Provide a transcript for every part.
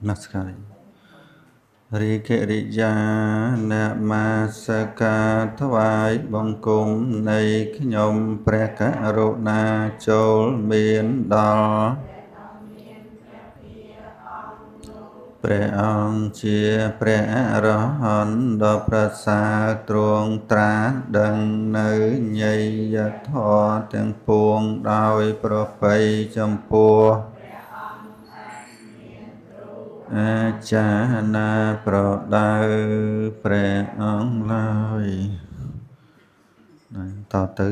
นักสการริเกริยานะมาสกาถวายบังคมในขยมพระกรุณาโจลเมียนดอลพระองค์ជាព្រះអរហន្តដ៏ប្រសើរទ្រង់ត្រាស់ដឹងនៅញយធម៌ទាំងពួងដោយប្រពៃចំពោះអាចារ្យណាប្រដៅព្រះអង្គឡើយតទៅ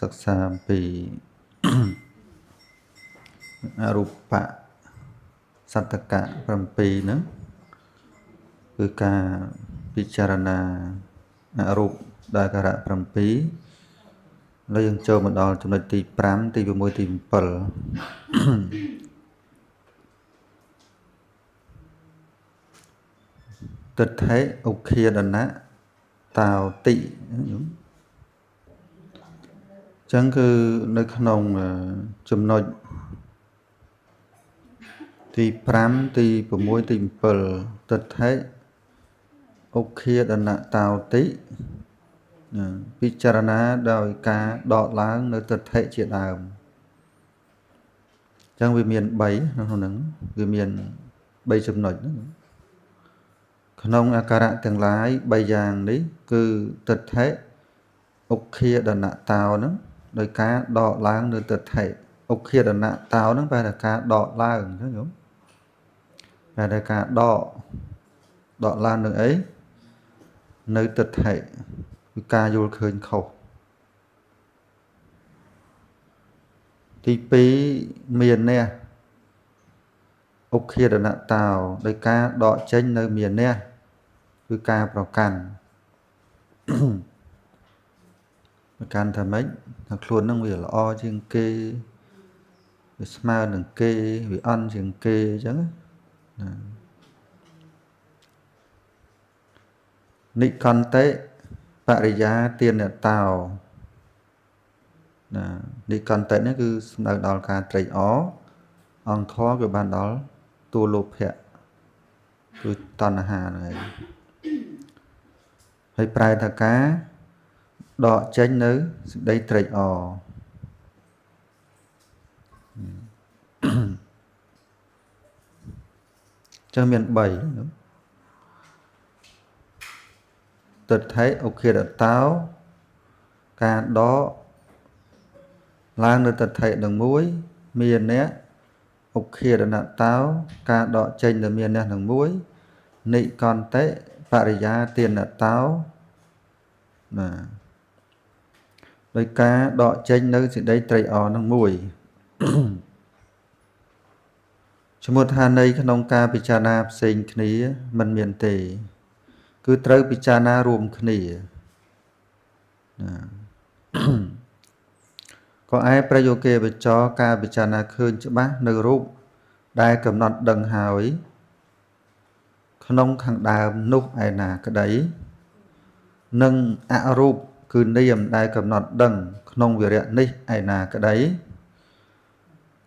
សិក្សាអំពីអរូបសត្តកៈ7ហ្នឹងគឺការពិចារណាអរូបដែលការៈ7ឥឡូវយើងចូលមកដល់ចំណុចទី5ទី6ទី7ទិដ្ឋិឧគ្គាដនៈតោតិចឹងគឺនៅក្នុងចំណុចទី5ទី6ទី7ទិដ្ឋិឧគ្គាដនៈតោតិពិចារណាដោយការដកឡើងនៅទិដ្ឋិជាដើមចឹងវាមាន3ក្នុងហ្នឹងវាមាន3ចំណុចហ្នឹងក្នុងអាការៈទាំងឡាយ3យ៉ាងនេះគឺទិដ្ឋិឧគ្គាដនៈតោហ្នឹងដោយការដកឡើងនៅទិដ្ឋិឧគ្គាដនៈតោហ្នឹងបែរតែការដកឡើងអញ្ចឹងញោមបែរតែការដកឡើងនឹងអីនៅទិដ្ឋិគឺការយល់ឃើញខុសទី2មានះឧគ្គាដនៈតោដោយការដកចេញនៅមានះគឺការប្រកាន់ប្រកាន់ថាម៉េចថាខ្លួននឹងវាល្អជាងគេវាស្មើនឹងគេវាអន់ជាងគេអញ្ចឹងណានិកន្តិបរិយាទានតោណានិកន្តិនេះគឺសំដៅដល់ការត្រេកអរអង្គធម៌គឺបានដល់ទូលោភៈគឺតណ្ហាហ្នឹងឯងហើយប្រែថាការដកចេញនៅសេចក្តីត្រេកអរចឹងមាន3ទិដ្ឋិឧគ្គាដតោការដកឡើងនៅទិដ្ឋិនឹងមួយមានៈឧគ្គាដនៈតោការដកចេញនៅមានៈនឹងមួយនិកន្តិបរិយាទានតោណាដោយការដកចេញនៅសេចក្តីត្រេកអរនឹងមួយឈ្មោះថានៃក្នុងការពិចារណាផ្សេងគ្នាមិនមានទេគឺត្រូវពិចារណារួមគ្នាណាក៏ឯប្រយោគេវចរការពិចារណាឃើញច្បាស់នៅរូបដែលកំណត់ដឹងហើយក្នុងខាងដើមនោះឯណាក្តីនិងអរូបគឺនាមដែលកំណត់ដឹងក្នុងវិរៈនេះឯណាក្តី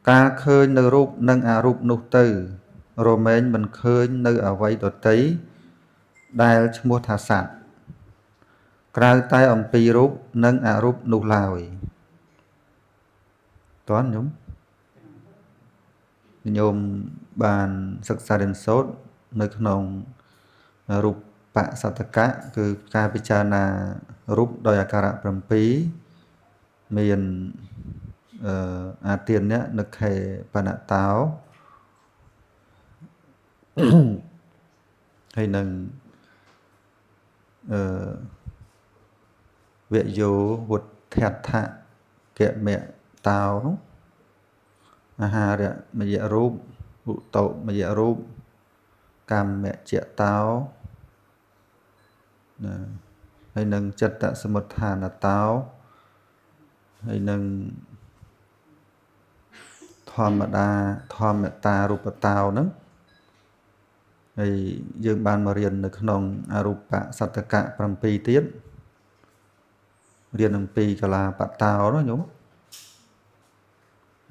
ការឃើញនៅរូបនិងអរូបនោះទៅរមែងមិនឃើញនៅអវ័យដតីដែលឈ្មោះថាសត្វក្រៅតែអំពីរូបនិងអរូបនោះឡើយតើញោមបានសិក្សារៀនសូត្រនៅក្នុងរូបបសត្តកៈគឺការពិចារណារូបដោយអាការៈ7មានអាទានៈនិខេបនតោហើយនឹងវយោវុទ្ធដ្ឋកមតោនោះអាហារមយរូបឧតមយរូបកម្មចតោណាហើយនឹងចិត្តសមុដ្ឋានតោហើយនឹងធម្មតារូបតោហ្នឹងហើយយើងបានមករៀននៅក្នុងអរូបសត្តកៈ7ទៀតរៀនអំពីកលាបតោណាញោម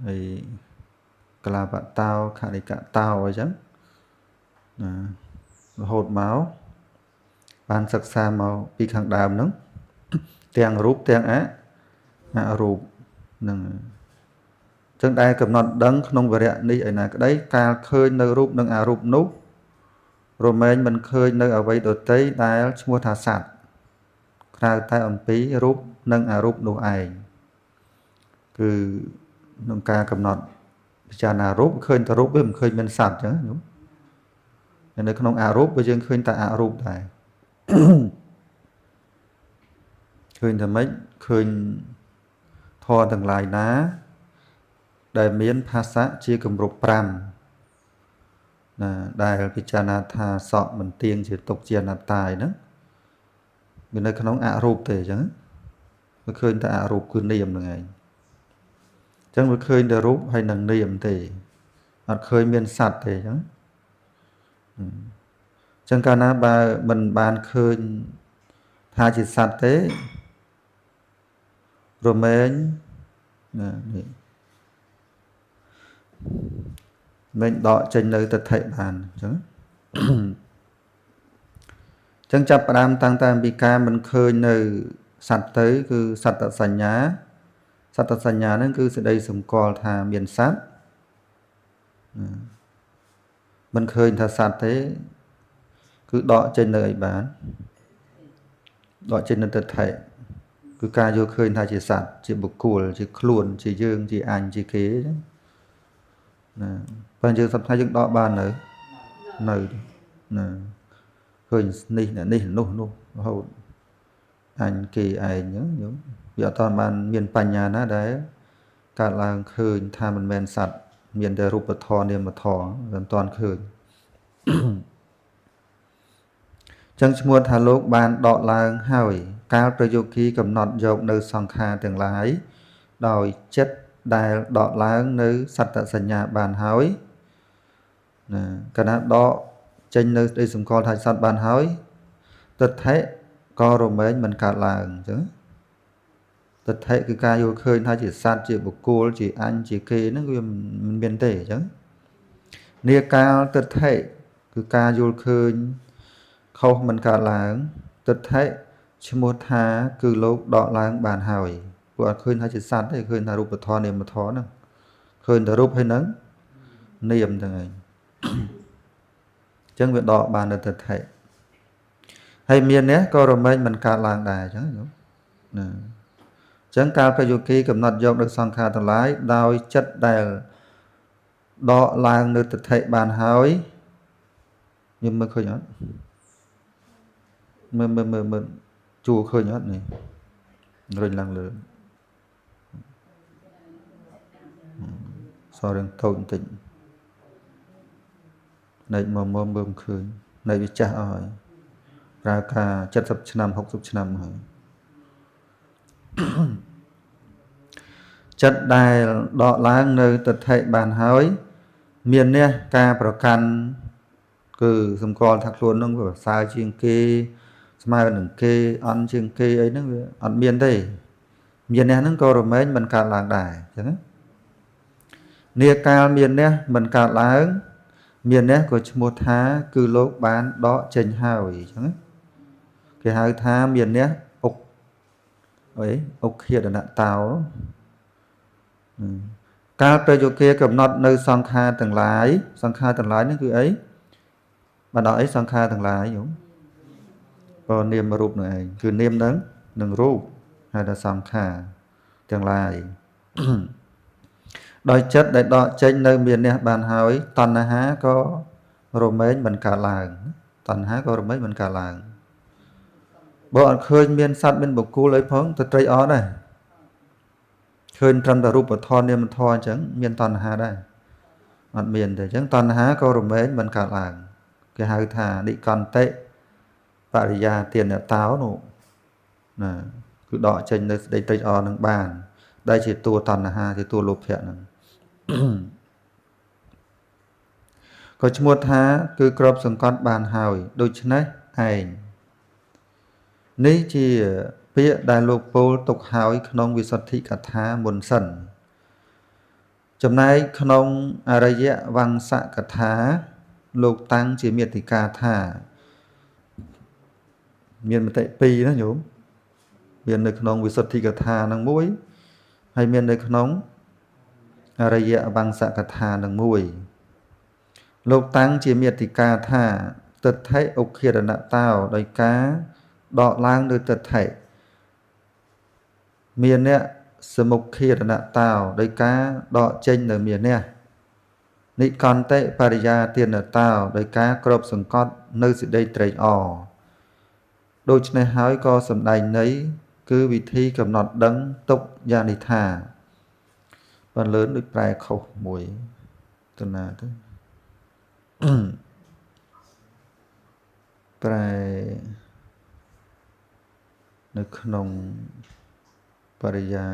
ហើយកលាបតោខនិកតោអញ្ចឹង รหดเมาส์บานศึกษาเมาปีข้างดาวนึงเตียงรูปเตียงรูปนึงจึงได้กำหนดดังขนมวรนี้ไอ้น่ะก็ได้การเคยในรูปนึงรูปนุ๊กโรแมนมันเคยในเอาไว้โดยใจได้ชั่วทาสัตว์คราวใต้อมปีรูปนึงรูปนุ๊กไอคือนึงการกำหนดพิจารณารูปเคยแต่รูปมันเคยเป็นสัตว์จังนู้ในขนมรูปไปยังเคยแต่รูปได้เคยแต่ไม่เคยทอต่างหลายนะได้เมียนภาษาชีกำรุปรำได้พิจารณาธาสอบมันเตียงจะตกเจียนตายนะเป็นในขนมรูปเตะจังมันเคยแต่รูปคือเนียมยังไงจังมันเคยแต่รูปให้นังเนียมเตะมันเคยเมียนสัตว์เตะจังจังการนะบามันบานเคยทาจิตสัตว์เตะโรแมนนี่mình đọ trên nơi tật thệ bàn chẳng chấp đam tăng tam bị ca mình khơi nơi sạch tới cứ sạch tật sạch nhá nên cứ sẽ đây sùng cò thà miền sát mình khơi thà sạch thế cứ đọ trên nơi bán đọ trên nơi tật thệ cứ ca vô khơi thà chỉ sạch chỉ bục cùa chỉ khuôn chỉ dương chỉ anh chỉ kế bây giờ sắp thay dựng đọ bàn nữa nơi khơi ní nô hậu anh kỳ ai nhớ giờ toàn bàn miền Pành nhà nó đấy cả là khơi tham mình men sạch miền đề rụp thò niềm mà thò gần toàn khơi chân mua thà lốc bàn đọ làng hỏi caoประโยคที่กำหนดโยกในสังขารទាំងឡាយដោយចិត្តដែលដកឡើងនៅសត្តសញ្ញាបានហើយកាលណាដកចេញនៅស្ដីសម្គាល់ថាសត្វបានហើយទិដ្ឋិក៏រមែងមិនកើតឡើងអញ្ចឹងទិដ្ឋិគឺការយល់ឃើញថាជាសត្វជាបុគ្គលជាអញជាគេហ្នឹងវាមិនមានទេអញ្ចឹងនាកាលទិដ្ឋិគឺការយល់ឃើញខុសមិនកើតឡើងទិដ្ឋិឈ្មោះថាគឺលោកដកឡើងបានហើយពួកអត់ឃើញថាជាសត្វទេឃើញថារូបធម៌នាមធម៌ហ្នឹងឃើញតែរូបហើយហ្នឹងនាមទាំងឯងចឹងវាដកបាននៅទិដ្ឋិហើយមាននេះក៏រមែងមិនកើតឡើងដែរចឹងណាចឹងកាលប្រយោគីកំណត់យកនៅសង្ខារទាំងឡាយដោយចិត្តដែលដកឡើងនៅទិដ្ឋិបានហើយខ្ញុំមើលឃើញអត់មើលជួឃើញអត់នេះរុញឡើងលើសររឿងតូចបន្តិចនៃមកមើលឃើញនៃវាចាស់អស់ហើយប្រើការ70ឆ្នាំ60ឆ្នាំហើយចិត្តដែលដកឡើងនៅទិដ្ឋិបានហើយមាននេះការប្រកាន់គឺសម្គាល់ថាខ្លួននឹងវាប្រសើរជាងគេស្មើនឹងគេអន់ជាងគេអីហ្នឹងវាអត់មានទេមាននេះហ្នឹងក៏រមែងមិនកើតឡើងដែរអញ្ចឹងនាកាលមាននេះមិនកើតឡើងមាននេះក៏ឈ្មោះថាគឺលោកបានដកចេញហើយអញ្ចឹងគេហៅថាមាននេះអុកឃាតនតោកាលប្រយោគកំណត់នៅសង្ខារទាំងឡាយនេះគឺអីបណ្ដោះអីសង្ខារទាំងឡាយយល់ក៏នាមរូបនឹងឯងគឺនាមនឹងរូបហៅថាសង្ខារទាំងឡាយដោយចិត្តដែលដកចេញនៅមាននេះបានហើយតណ្ហាក៏រមែងមិនកើតឡើងបើអត់ឃើញមានសត្វមានបុគ្គលអីផងទៅត្រេកអរដែរឃើញត្រឹមតែរូបធម៌នាមធម៌អញ្ចឹងមានតណ្ហាដែរអត់មានទេអញ្ចឹងតណ្ហាក៏រមែងមិនកើតឡើងគេហៅថានិកន្តិបរិយាទានតោនោះណាគឺដកចេញនៅស្ដីត្រេកអរនឹងបានដែលជាតួតណ្ហាជាតួលោភៈហ្នឹងក៏ឈ្មោះថាគឺក្របសង្កត់បានហើយដូច្នេះឯងនេះជាពាក្យដែលលោកពោលទុកហើយក្នុងវិសុទ្ធិកថាមុនសិនចំណែកក្នុងអរិយវង្សកថា លោកតាំងជាមេតិកាថាមានមតិ2ណាញោមមាននៅក្នុងវិសុទ្ធិកថានឹងមួយហើយមាននៅក្នុងអរិយវង្សកថានឹងមួយលោកតាំងជាមេតិកាថាទិដ្ឋិឧគ្គារណតោដោយការដកឡើងនៅទិដ្ឋិមានអ្នកសមុខគារណតោដោយការដកចេញនៅមានអ្នកនិកន្តិបរិយាទានតោដោយការគ្របសង្កត់នៅសេចក្តីត្រេកអរដូច្នេះហើយក៏សម្ដែងន័យគឺវិធីកំណត់ដឹងទុកយ៉ាងនេះថាបានលឿនដូចប្រែខុសមួយទៅណាទៅប្រែនៅក្នុងបរិយា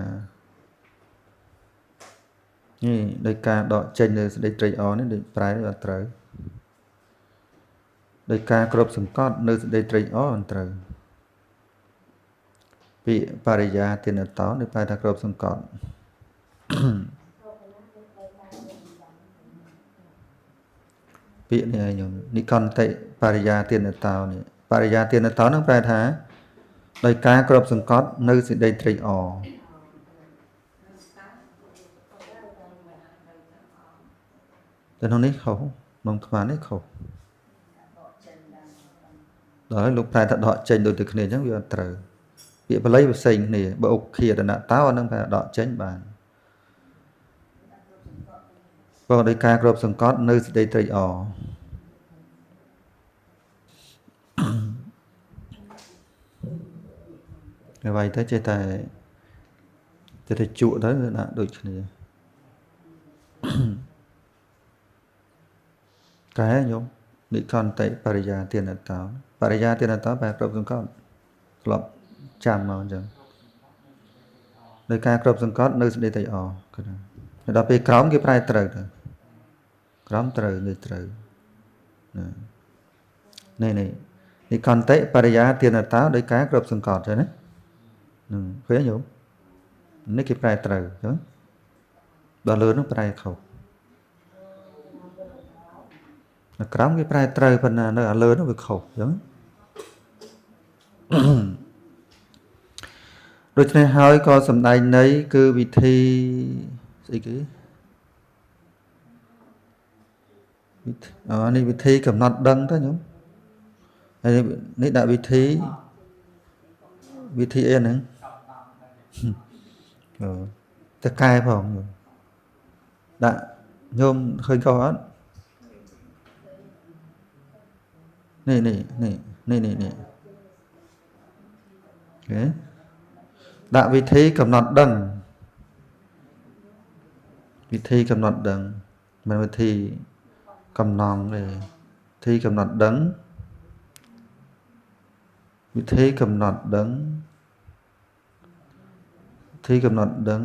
នេះដោយការដកចេញនៅសេចក្តីត្រេកអរនេះដូចប្រែអត់ត្រូវដោយការគ្រប់សង្កត់នៅសេចក្តីត្រេកអរអត់ត្រូវពាក្យបរិយាទានតោនេះប្រែថាគ្រប់សង្កត់ពាក្យនេះឲ្យញោមនិកន្តិបរិយាទានតោនេះបរិយាទានតោនឹងប្រែថាដោយការគ្រប់សង្កត់នៅសេចក្តីត្រេកអរតែក្នុងនេះខុសក្នុងខ្វានេះខុសដល់ហើយលោកប្រែថាដកចេញដូចតែគ្នាអញ្ចឹងវាអត់ត្រូវពាក្យបាលីផ្សេងគ្នាបើឧគ្គារណតោអានឹងប្រែដកចេញបានបើដោយការគ្រប់សង្កត់នៅសេចក្តីត្រេកអរអ្វីទៅចេះតែជក់ទៅដាក់ដូចគ្នាកែញោមនិកន្តិបរិយាទានតោបរិយាទានតោបែបគ្រប់សង្កត់ធ្លាប់ចាំមកអញ្ចឹងដោយការគ្រប់សង្កត់នៅសេចក្តីត្រេកអរគឺដល់ពេលក្រោមគេប្រែត្រូវទៅក្រោមត្រូវនេះត្រូវនេះនិកន្តិបរិយាទានតោដោយការគ្រប់សង្កត់ចឹងណានឹងឃើញញោមនេះគេប្រែត្រូវអញ្ចឹងដល់លើនោះប្រែខុសនៅក្រោមគេប្រែត្រូវប៉ុន្តែនៅលើនោះវាខុសអញ្ចឹងដូច្នេះហើយក៏សម្ដែងន័យគឺវិធីស្អីគេនេះវិធីកំណត់ដឹងទៅញោមហើយនេះដាក់វិធីអីហ្នឹងតកែផងញោមដាក់ញោមឃើញខុសអត់នេះអូខេដាក់វិធីកំណត់ដឹងវិធីកំណត់ដឹងមិនវិធីកំណងទេវិធីកំណត់ដឹងវិធីកំណត់ដឹងវិធីកំណត់ដឹង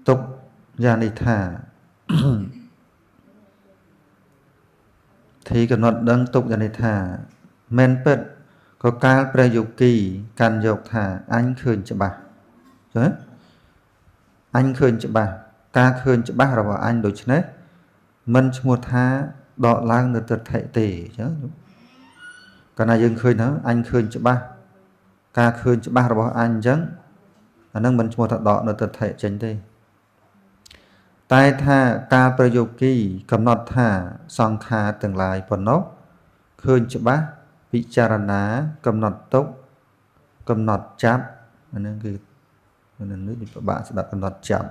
ទុកយ៉ាងនេះថាវិធីកំណត់ដឹងទុកយ៉ាងនេះថាមែនពិតក៏កាលព្រះយោគីកាន់យកថាអញឃើញច្បាស់ចឹងអញឃើញច្បាស់ការឃើញច្បាស់របស់អញដូច្នេះមិនឈ្មោះថាដកឡើងនៅទិដ្ឋិទេចឹងកាលណាយើងឃើញហ្នឹងអញឃើញច្បាស់ការឃើញច្បាស់របស់អញអញ្ចឹងអាហ្នឹងមិនឈ្មោះថាដកនៅទិដ្ឋិចេញទេតែថាការប្រយោគីកំណត់ថាសង្ខារទាំងឡាយប៉ុណ្ណោះឃើញច្បាស់ពិចារណាកំណត់ទុកកំណត់ចាប់អាហ្នឹងគឺនេះពិបាកស្ដាប់កំណត់ចាប់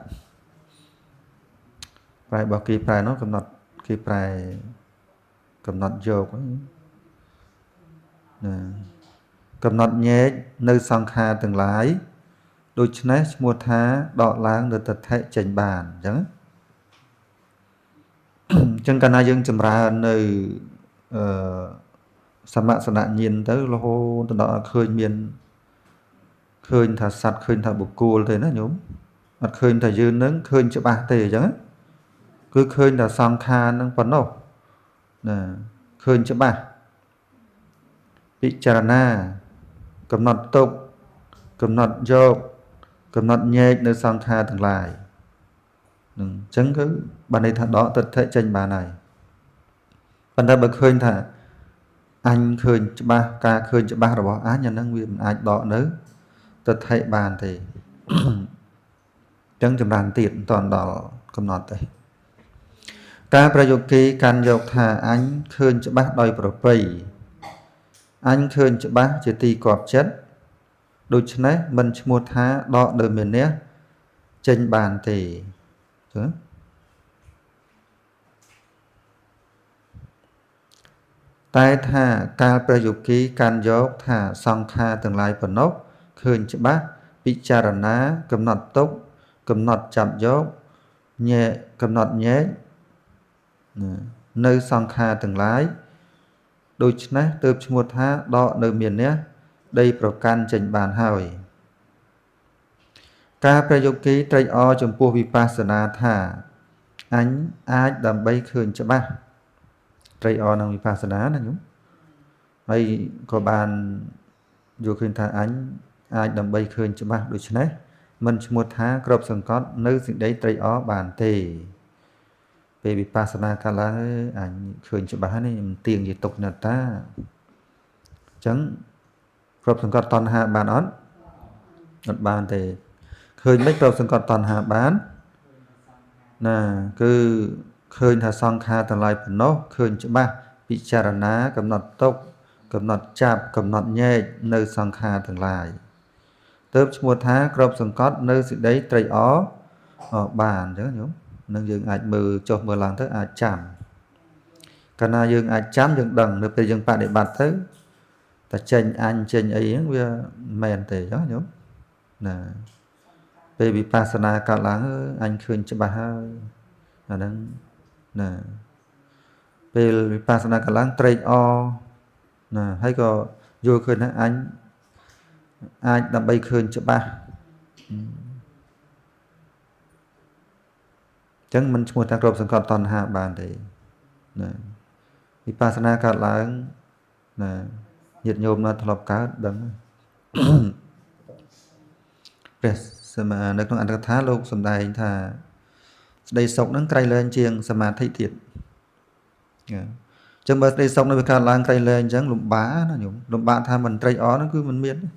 ប្រែរបស់គេប្រែនោះកំណត់គេប្រែកំណត់យកណាកំណត់ញែកនៅសង្ខារទាំងឡាយដូច្នេះឈ្មោះថាដកឡើងនៅទិដ្ឋិចេញបានអញ្ចឹងកាលណាយើងចម្រើននៅសមសនញ្ញាណទៅរហូតដល់ឃើញមានឃើញថាសត្វឃើញថាបុគ្គលទេណាញោមអត់ឃើញថាយើងនឹងឃើញច្បាស់ទេអញ្ចឹងគឺឃើញតែសង្ខារនឹងប៉ុណ្ណោះណាឃើញច្បាស់ពិចារណាកំណត់ទុកកំណត់យកកំណត់ញែកនៅសង្ខារទាំងឡាយនឹងអញ្ចឹងគឺបានន័យថាដកទិដ្ឋិចេញបានហើយ ប៉ុន្តែបើឃើញថាអញឃើញច្បាស់ការឃើញច្បាស់របស់អញអាហ្នឹងវាមិនអាចដកនៅទិដ្ឋិបានទេចឹងចម្រើនទៀតមិនទាន់ដល់កំណត់ទេការប្រយោគីកាន់យកថាអញឃើញច្បាស់ដោយប្រពៃអញឃើញច្បាស់ជាទីគាប់ចិត្តដូច្នេះមិនឈ្មោះថាដកនៅមានះចេញបានទេចឹងតែថាកាលប្រយោគីកាន់យកថាសង្ខារទាំងឡាយប៉ុណ្ណោះឃើញច្បាស់ពិចារណាកំណត់ទុកកំណត់ចាប់យកញែកកំណត់ញែកនៅសង្ខារទាំងឡាយដូច្នេះទើបឈ្មោះថាដកនៅមានះដីប្រកាន់ចេញបានហើយការប្រយោគីត្រេកអរចំពោះវិបស្សនាថាអញអាចដើម្បីឃើញច្បាស់ត្រេកអរនឹងវិបស្សនាណាញោមហើយក៏បានយល់ឃើញថាអញអាចដើម្បីឃើញច្បាស់ដូច្នេះមិនឈ្មោះថាក្របសង្កត់នៅសេចក្តីត្រេកអរបានទេពេលវិបស្សនាកាលឡើងអញឃើញច្បាស់នេះមិនទៀងជាទុកណត្តាអញ្ចឹងក្របសង្កត់តណ្ហាបានអត់បានទេឃើញមិនក្របសង្កត់តណ្ហាបានណាគឺឃើញថាសង្ខារទាំងឡាយប៉ុណ្ណោះឃើញច្បាស់ពិចារណាកំណត់ទុកកំណត់ចាប់កំណត់ញែកនៅសង្ខារទាំងឡាយទើបឈ្មោះថាក្របសង្កត់នៅសេចក្តីត្រេកអរបានអញ្ចឹងញោមនឹងយើងអាចមើលចុះមើលឡើងទៅអាចចាំកាលណាយើងអាចចាំយើងដឹងនៅពេលយើងបដិបត្តិទៅតែចេញអញចេញអីហ្នឹងវាមិនមែនទេអញ្ចឹងញោមណាពេលវិបស្សនាកើតឡើងអញឃើញច្បាស់ហើយអាហ្នឹងណាពេលវិបស្សនាកើតឡើងត្រេកអរណាហើយក៏យល់ឃើញថាអញអាចដើម្បីឃើញច្បាស់ចឹងមិនឈ្មោះថាគ្របសង្កត់តណ្ហាបានទេណាវិបស្សនាកើតឡើងណាញាតិញោមនៅធ្លាប់កើតដឹងព្រះសមានៅក្នុងអន្តរកថាលោកសម្ដែងថាស្ដីសុខហ្នឹងក្រៃលែងជាងសមាធិទៀតអញ្ចឹងបើស្ដីសុខនៅវាកើតឡើងក្រៃលែងអញ្ចឹងលំបាកណាញោមលំបាកថាមិនត្រេកអរហ្នឹងគឺមិនមានណា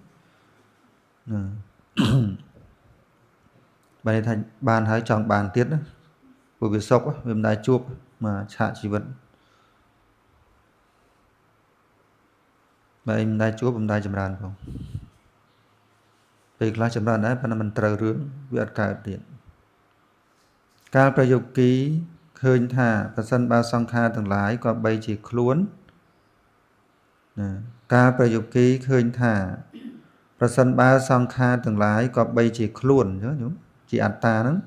បើថាបានហើយចង់បានទៀតណាព្រោះវាសុខវាមិនដែលជួបមកឆាកជីវិតបើមិនដែលជួបមិនដែលចម្រើនផងពេលខ្លះចម្រើនដែរប៉ុន្តែមិនត្រូវរឿងវាអត់កើតទៀតកាលប្រយោគីឃើញថាប្រសិនបើសង្ខារទាំងឡាយក៏បីជាខ្លួនណាកាលប្រយោគីឃើញថាប្រសិនបើសង្ខារទាំងឡាយក៏បីជាខ្លួនអញ្ចឹងញោមជាអត្តាហ្នឹង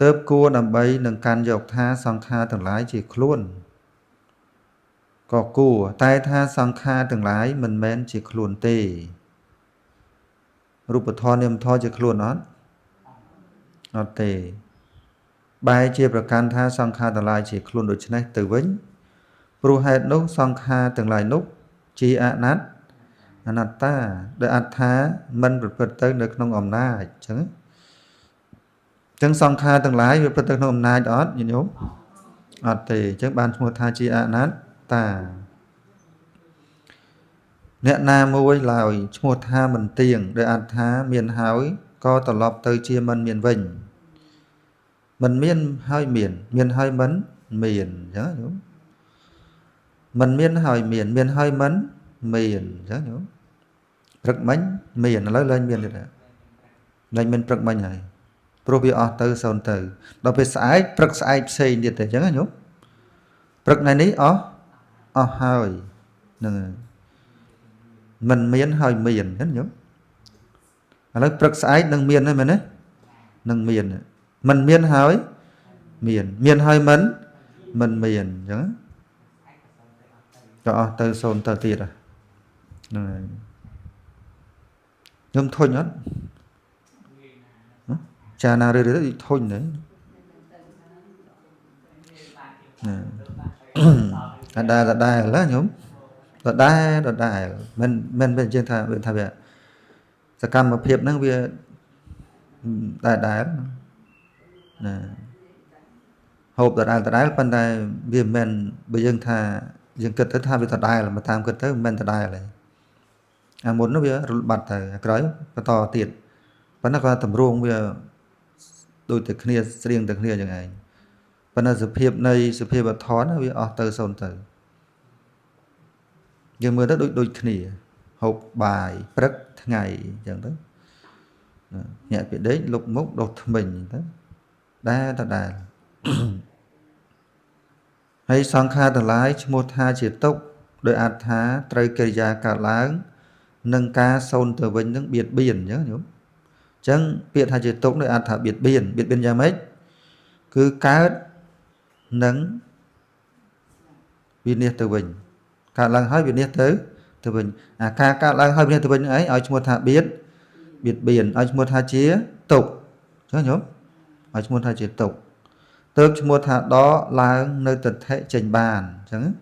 ទើបគួរដើម្បីនឹងកាន់យកថាសង្ខារទាំងឡាយជាខ្លួនក៏គួរតែថាសង្ខារទាំងឡាយមិនមែនជាខ្លួនទេរូបធម៌នាមធម៌ជាខ្លួនអត់ទេបែរជាប្រកាន់ថាសង្ខារទាំងឡាយជាខ្លួនដូច្នេះទៅវិញព្រោះហេតុនោះសង្ខារទាំងឡាយនោះជាអនត្តាដោយអត្ថាមិនប្រព្រឹត្តទៅនៅក្នុងអំណាចអញ្ចឹងសង្ខារទាំងឡាយវាប្រព្រឹត្តទៅក្នុងអំណាចអត់ញាតិញោមអត់ទេអញ្ចឹងបានឈ្មោះថាជាអនត្តាអ្នកណាមួយឡើយឈ្មោះថាមិនទៀងដោយអត្ថាមានហើយក៏ត្រឡប់ទៅជាមិនមានវិញមិនមានហើយមានហើយមិនមានអញ្ចឹងញោមមិនមានហើយមានហើយមិនមានអញ្ចឹងញោមព្រឹកមិញមានឥឡូវលែងមានទៀតលែងមានព្រឹកមិញហើយព្រោះវាអស់ទៅសូន្យទៅដល់ពេលស្អែកព្រឹកស្អែកផ្សេងទៀតទេអញ្ចឹងញោមព្រឹកថ្ងៃនេះអស់ហើយហ្នឹងហើយមិនមានហើយមានហ្នឹងញោមឥឡូវព្រឹកស្អែកនឹងមានហើយមែនទេនឹងមានមិនមានហើយមានហើយមិនមានអញ្ចឹងក៏អស់ទៅសូន្យទៅទៀតហ្នឹងហើយខ្ញុំធុញអត់ចាណារឿយៗធុញទៅណាដដែលណាញោមដដែលមិនអញ្ចឹងថាវាសកម្មភាពហ្នឹងវាដែលណា hộp đợt đài phần này vì mình bây giờ thà dương kết tới tham vì thật đài là mà tham kết tới mình thật đài lại muốn nó bây giờ bật thầy cái to tiền vẫn là có tầm ruộng bây giờ đôi từ kia riêng từ kia chẳng hạn vẫn là sự hiệp này sự hiệp vật thón nó bây giờ từ sồn từ nhưng mà nó đôi kia hộp bài rất ngày chẳng đó nhẹ bị đấy lục mốc đột mình đó đa thật đài hay sang kha từ lái một tha chỉ tốc đôi ạt thá trời cây già cả láng nâng ca sôn từ vinh những biệt biển nhớ nhớ chẳng biệt hai chỉ tốc đôi ạt thá biệt biển nhà mấy cứ cá nâng viên từ vinh cả làng hơi viên tới từ vinh ca làng hơi viên từ vinh ấy ở một thả biệt biển ở một thả chia tục nhớ nhớ ở một thả chia tục tớ một thả đó là nơi tật thể trình bàn chẳng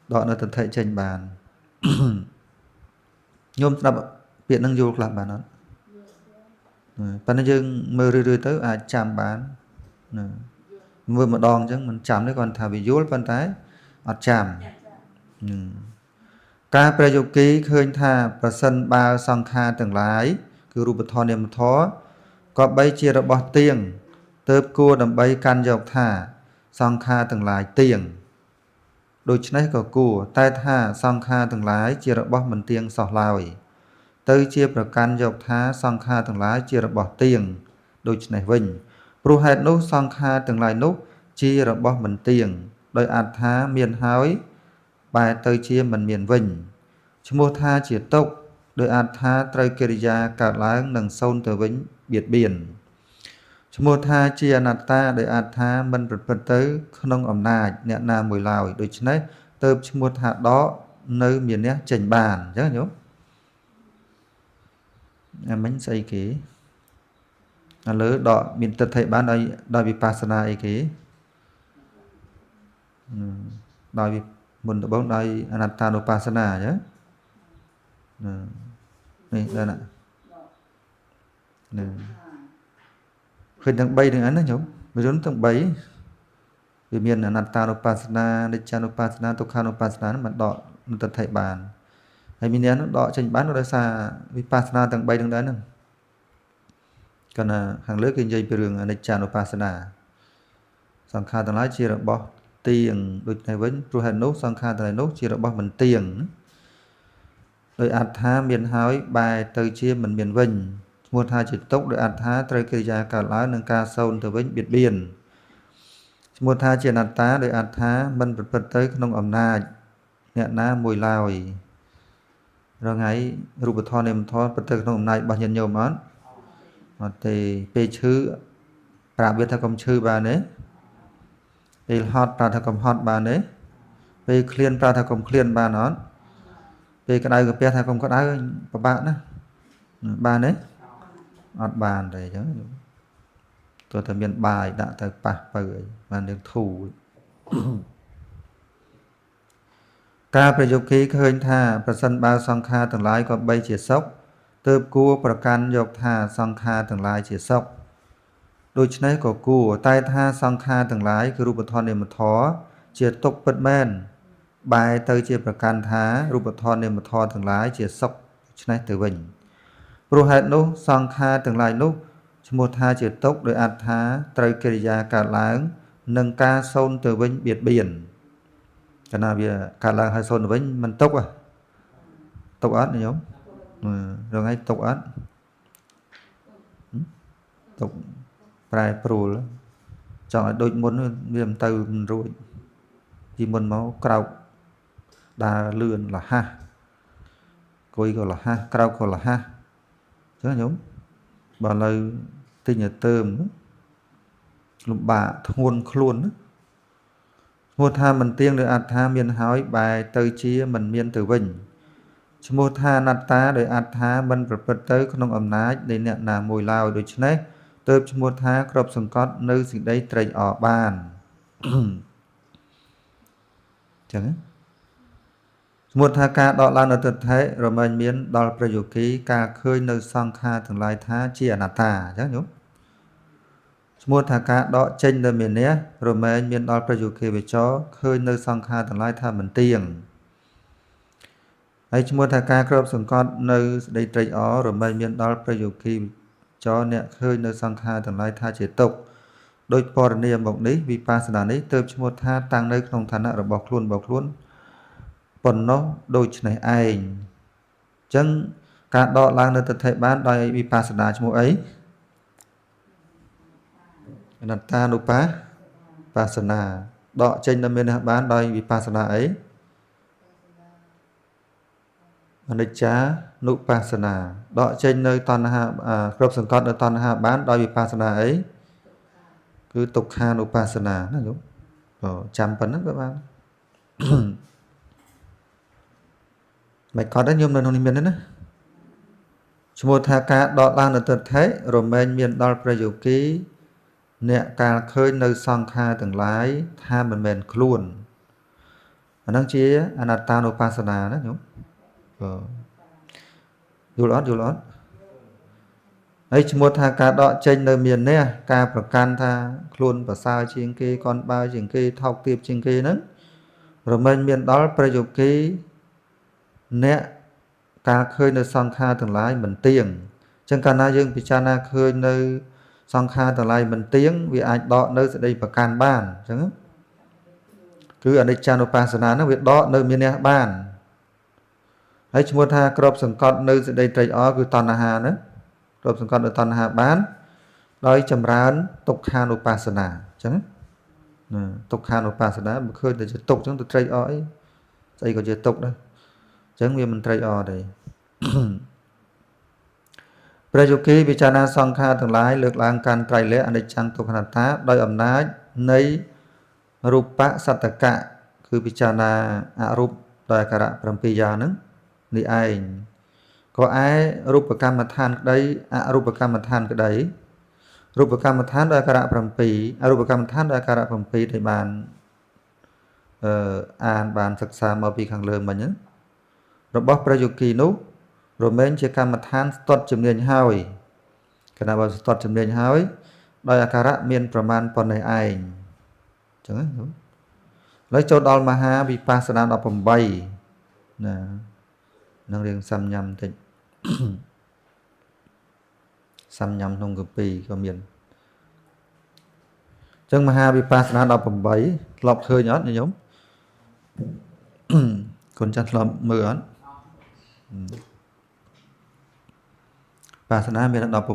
đó là tật thể trình bàn nhôm đập biển năng du làm bàn đó bàn dương mơ rưỡi tới chạm bán mưa một đòn chứ mình chạm đấy còn thả bị dối bàn tay ở chạm ca prayogi khơi tha prasan ba sang kha từng lái cứ rùa thọ niệm thọ có bay chia ra bỏ tiền tớp cua đầm bay can dọc thả sang kha từng lái tiền đôi chân có cua tai tha sang kha từng lái chia ra bỏ mình tiền sọt lòi tới chia ra can dọc thả sang kha từng lái chia ra bỏ tiền đôi chân này vinh pro hạt nốt sang kha từng lái nốt chia ra bỏ mình tiền đôi ạt thá miền hói bài tới chia mình miền vinh mua tha chỉ tốc đôi ạt tha trai kiriya cả láng nâng sâu từ vĩnh biệt biển mua tha chia anatta đôi ạt tha mình bật tới không ẩm nà nhẹ nà mùi lào đôi chân ấy tớ mua tha đó nơi miền nhé chành bàn nhớ nhớ em bánh xây kỹ lỡ đọ miền tật thầy bán đây đòi vipassana ấy kỹ đòi mình bóng đây anatta nupassana nhé này đây nè khởi tầng 3 đừng án đó nhúng bây giờ tầng 3 vì miền anattanupassana nichanupassana tukhanupassana nó đọ nó tật thầy bàn hay mình nó đọ tranh bán nó đã xa vipassana tầng 3 đừng đấy nè còn hàng lứa kinh doanh đường nichanupassana sang kha tầng lái chia ra bỏ tiền đôi này với pro hành nốt sang kha tầng này nốt chia ra bỏ mình tiền đôi ạt tha miền hói bài từ chia mình miền vinh mua tha chỉ tốc đôi ạt tha trời cây già cả lá nâng ca sâu từ vinh biệt biển mua tha chỉ ạt tá đôi ạt tha mình bật tới không ẩm na nhẹ na mùi lòi rồi ngày rùa bật thon em thon bật tới không ẩm này bao nhiêu nhiều món thì pe chữ bà biết theo công chữ bà đấy pe hot bà theo công hot bà đấy pe clean bà theo công clean bà nó về cái đây cái thay không có đá của bạn đó bàn đấy ọt bàn để chứ tôi thể miền bài đã tới bạc bởi bàn được thủ ca prayogi khơi tha prasan ba sang kha từng lái có bay chia sốc tớp cua prakan dọc tha sang kha từng lái chia sốc đôi chân ấy có cua tai tha sang kha từng lái cứ rùa thon để mà thó chia tốc bất men bài tới chiaประกันท้ารูปธรเนี่ยมาทอทั้งหลายเจียซอกชนะตัววิ่งโปรเหตุนู้สองคาทั้งหลายนู้สมุทาเจียตกโดยอัตถาไตรกิริยาการล้างหนึ่งกาโซนตัววิ่งเบียดเบียนขณะเบียการล้างให้โซนตัววิ่งมันตกตกอัดนี่ยมเราให้ตกอัดตกปลายปลูแล้วจังโดยมุนเรียมตืมรุ่ยที่มุนเมาเกาđà lươn là ha coi gọi là ha cao gọi là ha chứ nhóm bà lời tình nhà tơm lục bà thôn luôn mua tha mình tiên để ạt tha miền hói bài tới chia mình miền từ vinh mua tha nát tá để ạt tha mình bật tới không ẩm ná để nè là mùi lao đối chứ này tớp mua tha crop sừng cót nơiสิ่งđấy trời ở bàn chẳng một tha ca đọ lan ở thực thế rồi mình miến đo prayogi ca khơi nơi sang kha thường lai tha chia anatta chắc nhớ mua thà cá đọ chênh đời miền nè rồi mấy miền đoประโยคvề cho khơi nơi song kha tầng lai tha mình tiền ấy mua thà cá cướp sừng con nơi đây trái ó rồi mấy miền đoประโยคcho nè khơi nơi song kha tầng lai tha chế tục đôi bò này một ní vipassana ní từ mua tha tăng nơiក្នុងឋានៈរបស់ខ្លួនប៉ុណ្ណោះដូចនេះឯងអញ្ចឹងការដកឡើងនៅទិដ្ឋិបានដោយវិបស្សនាឈ្មោះអីអនត្តានុបាសនាដកចេញនៅមានបានដោយវិបស្សនាអីអនិច្ចានុបាសនាដកចេញនៅតណ្ហាគ្រប់សង្កត់នៅតណ្ហាបានដោយវិបស្សនាអីគឺទុក្ខានុបាសនាណាញោមចាំប៉ុណ្ណឹងក៏បានមិនខត់ទេញោមនៅក្នុងនេះមានទេណាឈ្មោះថាការដកឡើងនៅទិដ្ឋិរមែងមានដល់ប្រយោគីអ្នកកាលឃើញនៅសង្ខារទាំងឡាយថាមិនមែនខ្លួនអាហ្នឹងជាអនត្តានុបស្សនាណាញោមយល់អត់ហើយឈ្មោះថាការដកចេញនៅមាននេះការប្រកាន់ថាខ្លួនប្រសើរជាងគេកនបើជាងគេថោកទាបជាងគេហ្នឹងរមែងមានដល់ប្រយោគីអ្នកការឃើញនៅសង្ខារទាំងឡាយមិនទៀងអញ្ចឹងកាលណាយើងពិចារណាឃើញនៅសង្ខារទាំងឡាយមិនទៀងវាអាចដកនៅសេចក្តីប្រកាន់បានអញ្ចឹងគឺអនិច្ចានុបស្សនាហ្នឹងវាដកនៅមានះបានហើយឈ្មោះថាក្របសង្កត់នៅសេចក្តីត្រេកអរគឺតណ្ហាហ្នឹងក្របសង្កត់នៅតណ្ហាបានដោយចម្រើនទុក្ខានុបស្សនាអញ្ចឹងទុក្ខានុបស្សនាមិនឃើញតែជាទុក្ខអញ្ចឹងទៅត្រេកអរអីស្អីក៏ជាទុក្ខដែរអញ្ចឹងវាមិនត្រេកអរទេប្រយោគីវិចារណាសង្ខារទាំងឡាយលើកឡើងកាន់ត្រៃលក្ខណ៍អនិច្ចំទុក្ខអនត្តាដោយអំណាចនៃរូបសត្តកៈគឺពិចារណាអរូបដោយអាការៈ7យ៉ាងហ្នឹងនេះឯងក៏ឯរូបកម្មដ្ឋានក្តីអរូបកម្មដ្ឋានក្តីរូបកម្មដ្ឋានដោយអាការៈ7អរូបកម្មដ្ឋានដោយអាការៈ7ដែលបានអានបានសិក្សាមកពីខាងលើមិញហ្នឹងរបស់ប្រយោគីនោះរមែងជាកម្មដ្ឋានស្ទាត់ជំនាញហើយគណៈបើស្ទាត់ជំនាញហើយដោយអាការៈមានប្រមាណប៉ុណ្ណេះឯងអញ្ចឹងណាឥឡូវចូលដល់មហាវិបស្សនា18ណានឹងរៀងសាំញ៉ាំបន្តិចសាំញ៉ាំក្នុងកាពីក៏មានអញ្ចឹងមហាវិបស្សនា18ធ្លាប់ឃើញអត់ញោមកូនចាស់ធ្លាប់មើលអត់បាសនាមាន16ដល់18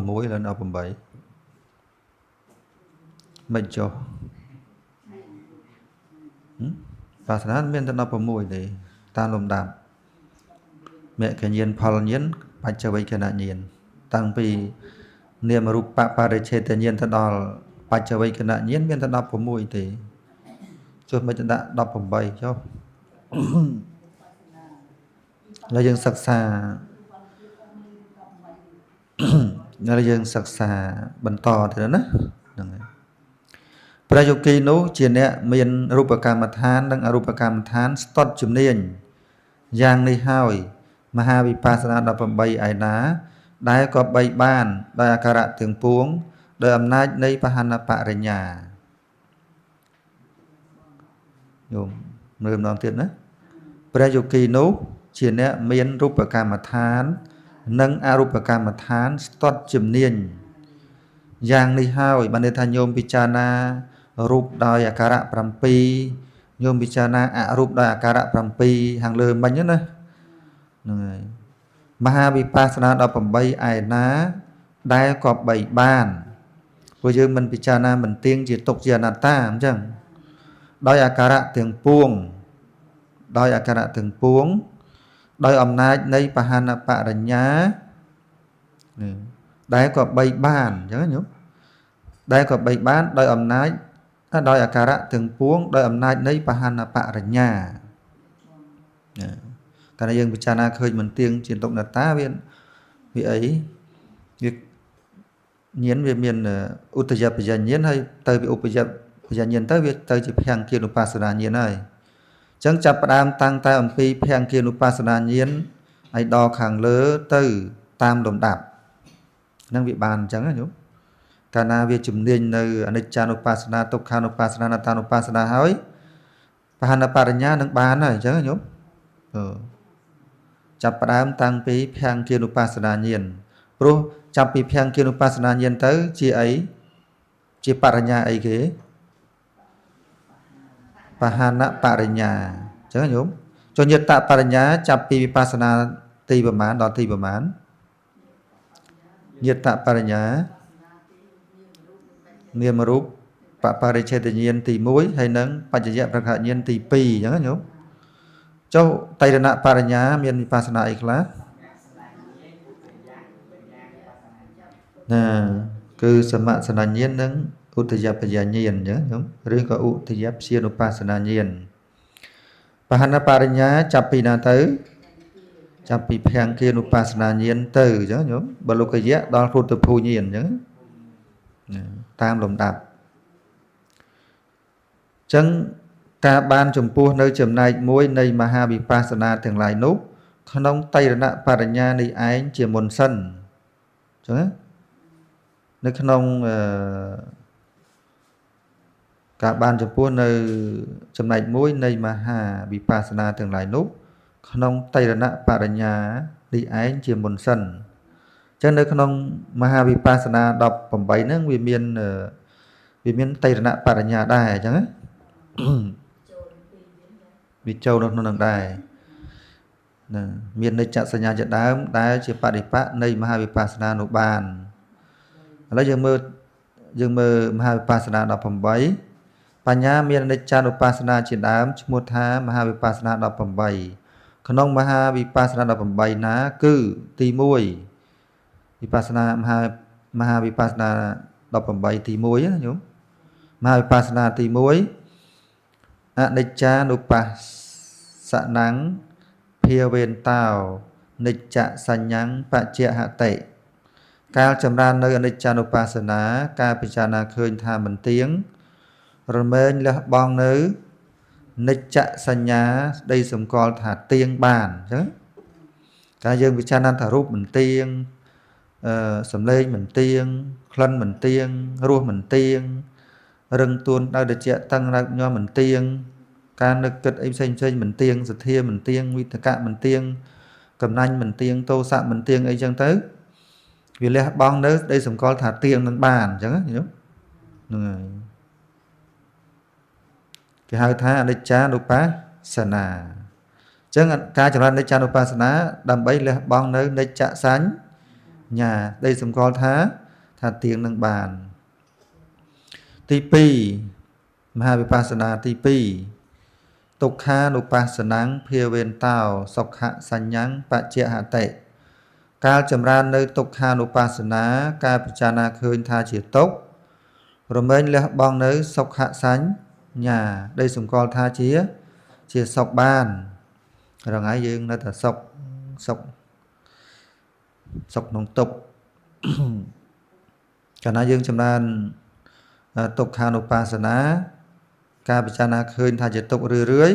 មិនចុះបាសនាមានតែ16ទេតាមលំដាប់មគ្គញាណផលញាណបច្ចវេកណញាណតាំងពីនាមរូបបរិច្ឆេទញាណទៅដល់បច្ចវេកណញាណមានតែ16ទេចុះមិនដាក់18ចុះแล้วយើងសិក្សាបន្តទៅណាហ្នឹងហើយប្រយោគីនោះជាអ្នកមានរូបកម្មដ្ឋាននិងអរូបកម្មដ្ឋានស្ទាត់ជំនាញយ៉ាងនេះហើយមហាវិបស្សនា18ឯណាដែលក៏បីបានដោយអាការៈទាំងពួងដោយអំណាចនៃបហនបរិញ្ញាយោមមើលម្ដងទៀតណាព្រះយោគីនោះជាអ្នកមានរូបកម្មដ្ឋាននិងអរូបកម្មដ្ឋានស្ទាត់ជំនាញយ៉ាងនេះហើយបានន័យថាញោមពិចារណារូបដោយអាការៈ7ញោមពិចារណាអរូបដោយអាការៈ7ខាងលើមិញណាហ្នឹងហើយមហាវិបស្សនា18ឯណាដែលក៏បីបានព្រោះយើងមិនពិចារណាមិនទៀងជាទុក្ខជាអនត្តាអញ្ចឹងដោយអាការៈទាំងពួងដោយអំណាចនៃបហនបរិញ្ញាដែលក៏បីបានអញ្ចឹងញោមដែលក៏បីបានដោយអំណាចដោយអាការៈទាំងពួងដោយអំណាចនៃបហនបរិញ្ញាកាលណាយើងពិចារណាឃើញមិនទៀងជាទុក្ខអនត្តាវាអីវាញាណវាមានឧទយបញ្ញាញាណហើយទៅវាឧបយបញ្ញាញាណទៅវាទៅជាភង្គានុបស្សនាញាណហើយអញ្ចឹងចាប់ផ្ដើមតាំងតែអំពីភង្គានុបស្សនាញាណឲ្យដល់ខាងលើទៅតាមលំដាប់ហ្នឹងវាបានអញ្ចឹងណាញោម កាលណាវាជំនាញនៅអនិច្ចានុបស្សនាទុក្ខានុបស្សនាអនត្តានុបស្សនាហើយបហនបរិញ្ញានឹងបានហើយអញ្ចឹងញោមចាប់ផ្ដើមតាំងពីភង្គានុបស្សនាញាណព្រោះចាប់ពីភង្គានុបស្សនាញាណទៅជាអីជាបរិញ្ញាអីគេបហនបរិញ្ញាអញ្ចឹងញោមចុះយត្តបរិញ្ញាចាប់ពីវិបស្សនាទីប្រមាណដល់ទីប្រមាណយត្តបរិញ្ញានាមរូបបរិច្ឆេទញាណទី1ហើយនឹងបច្ចយប្រខញាណទី2អញ្ចឹងញោមចុះតៃរណបរិញ្ញាមានវិបស្សនាអីខ្លះណាគឺសមសនញាណនិងឧទយបញ្ញាញាណអញ្ចឹងញោមឬក៏ឧទយព្យានុបស្សនាញាណបហនបរិញ្ញាចាប់ពីណាទៅចាប់ពីភង្គានុបស្សនាញាណទៅអញ្ចឹងញោមបលុកយៈដល់ពុទ្ធភូញាណអញ្ចឹងតាមលំដាប់អញ្ចឹងការបានចំពោះនៅចំណែកមួយនៃមហាវិបស្សនាទាំងឡាយនោះក្នុងតៃរណបរិញ្ញានេះឯងជាមុនសិនអញ្ចឹងនៅក្នុងការបានចំពោះនៅចំណែកមួយនៃមហាវិបស្សនាទាំងឡាយនោះក្នុងតៃរណបរិញ្ញានេះឯងជាមុនសិនអញ្ចឹងនៅក្នុងមហាវិបស្សនា18ហ្នឹងវាមានតៃរណបរិញ្ញាដែរអញ្ចឹងណាវាចូលនៅក្នុងនឹងដែរណាមាននិច្ចសញ្ញាជាដើមដែលជាបរិបៈនៃមហាវិបស្សនានោះបានឥឡូវយើងមើលមហាវិបស្សនា18បញ្ញាមាននិច្ចានុបស្សនាជាដើមឈ្មោះថាមហាវិបស្សនា18ក្នុងមហាវិបស្សនា18ណាគឺទី1វិបស្សនាមហាវិបស្សនា18ទី1ណាញោមមហាវិបស្សនាទី1អនិច្ចានុបស្សនាភាវេនតោនិច្ចសញ្ញੰបច្ចហតិកាលចម្រើននៅអនិច្ចានុបស្សនាការពិចារណាឃើញថាមិនទៀងរមែងលះបង់នៅនិច្ចសញ្ញាស្ដីសម្គាល់ថាទៀងបានអញ្ចឹងកាលយើងពិចារណាថារូបមិនទៀងសំឡេងមិនទៀងក្លិនមិនទៀងរសមិនទៀងរឹងទួនដោយត្រជាក់តឹងរឹកញ័រមិនទៀងការនឹកគិតអីផ្សេងមិនទៀងសទ្ធាមិនទៀងវិតកៈមិនទៀងកំណាញ់មិនទៀងទោសៈមិនទៀងអីចឹងទៅវាលះបង់នៅស្ដីសម្គាល់ថាទៀងនឹងបានអញ្ចឹងណាញោមហ្នឹងហើយគេហៅថាអនិច្ចានុបស្សនាអញ្ចឹងការចម្រើនអនិច្ចានុបស្សនាដើម្បីលះបង់នៅនិច្ចសញ្ញាស្ដីសម្គាល់ថាទៀងនឹងបានទី2មហាវិបស្សនាទី2ទុក្ខានុបស្សនាភាវេនតោសុខសញ្ញੰបច្ចហតិកាលចម្រើននៅទុក្ខានុបស្សនាការពិចារណាឃើញថាជាទុក្ខរមែងលះបង់នៅសុខសញ្ញាដែលសម្គាល់ថាជាសុខបានរងហើយយើងនៅតែសុខក្នុងទុក្ខកាលណាយើងចម្រើនទុក្ខានុបស្សនាការពិចារណាឃើញថាជាទុក្ខរឿយ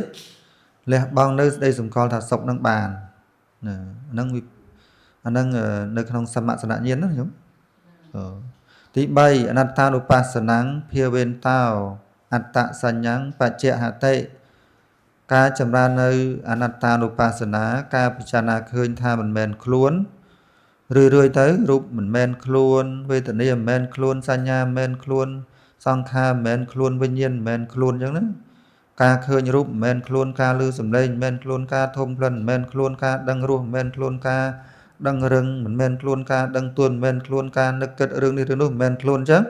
លះបង់នៅស្ដីសម្គាល់ថាសុខនឹងបានណាអានឹងនៅក្នុងសមសនញាណណាញោមទី3អនត្តានុបស្សនាភាវេនតោអត្តសញ្ញੰបច្ចហតិការចម្រើននៅអនត្តានុបស្សនាការពិចារណាឃើញថាមិនមែនខ្លួនរឿយទៅរូបមិនមែនខ្លួនវេទនាមិនមែនខ្លួនសញ្ញាមិនមែនខ្លួនសង្ខារមិនមែនខ្លួនវិញ្ញាណមិនមែនខ្លួនអញ្ចឹងណាការឃើញរូបមិនមែនខ្លួនការឮសំឡេងមិនមែនខ្លួនការធំក្លិនមិនមែនខ្លួនការដឹងរសមិនមែនខ្លួនការដឹងរឹងមិនមែនខ្លួនការដឹងទួនមិនមែនខ្លួនការនឹកគិតរឿងនេះរឿងនោះមិនមែនខ្លួនអញ្ចឹង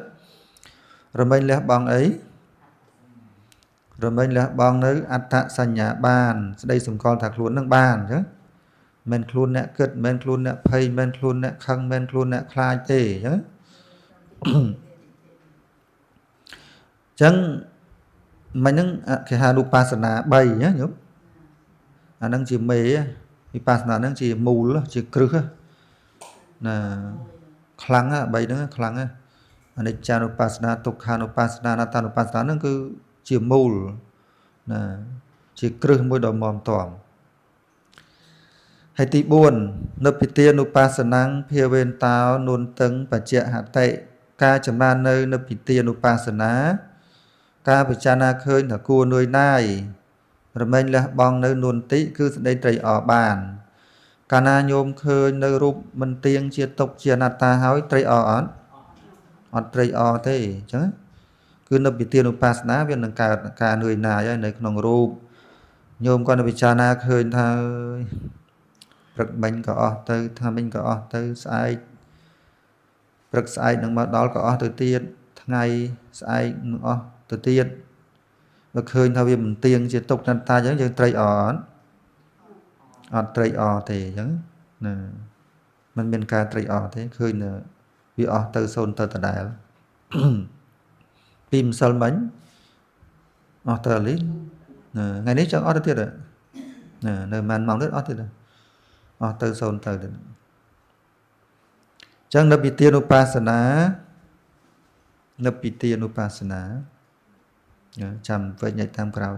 រមែងលះបង់អីរមែងលះបង់នៅអត្តសញ្ញាបានស្ដីសម្គាល់ថាខ្លួននឹងបានអញ្ចឹងមិនមែនខ្លួនអ្នកគិតមិនមែនខ្លួនអ្នកភ័យមិនមែនខ្លួនអ្នកខឹងមិនមែនខ្លួនអ្នកខ្លាចទេអញ្ចឹងមិញហ្នឹងគេហៅរូបបាសនា3ណាញោមអាហ្នឹងជាមេវិបស្សនាហ្នឹងជាមូលជាគ្រឹះណាខ្លាំង3ហ្នឹងខ្លាំងអនិច្ចានុបស្សនាទុក្ខានុបស្សនាអនត្តានុបស្សនាហ្នឹងគឺជាមូលណាជាគ្រឹះមួយដ៏មាំទាំហើយទី4និព្វាទានុបស្សនាភាវេនតោនុនតឹងបច្ចហតិ ការចម្រើននៅពិទានុបស្សនាការពិចារណាឃើញថាគួរនួយណាយរមែងលះបង់នៅនួនតិគឺសេចក្តីត្រេកអរបានកាលណាញោមឃើញនៅរូបមិនទៀងជាទុក្ខជាអនត្តាហើយត្រេកអរអត់ត្រេកអរទេអញ្ចឹងគឺនៅពិទានុបស្សនាវានឹងកើតការនួយណាយហើយនៅក្នុងរូបញោមគាត់ទៅពិចារណាឃើញថាព្រឹកមិញក៏អស់ទៅថាមិញក៏អស់ទៅស្អែកព្រឹកស្អែកនឹងមកដល់ក៏អស់ទៅទៀតថ្ងៃស្អែកនឹងអស់ទៅទៀតបើឃើញថាវាមិនទៀងជាទុក្ខអនត្តាអញ្ចឹងយើងត្រេកអរអត់ត្រេកអរទេអញ្ចឹងណាมันមានការត្រេកអរទេឃើញវាអស់ទៅសូន្យទៅដដែលពីម្សិលមិញអស់ទៅលីថ្ងៃនេះចង់អស់ទៅទៀតណានៅប្រហែលម៉ោងទៀតអស់ទៀតអស់ទៅសូន្យទៅទៀតអញ្ចឹងនៅពិទានុបស្សនាចាំវិញ្ញាណតាមក្រោយ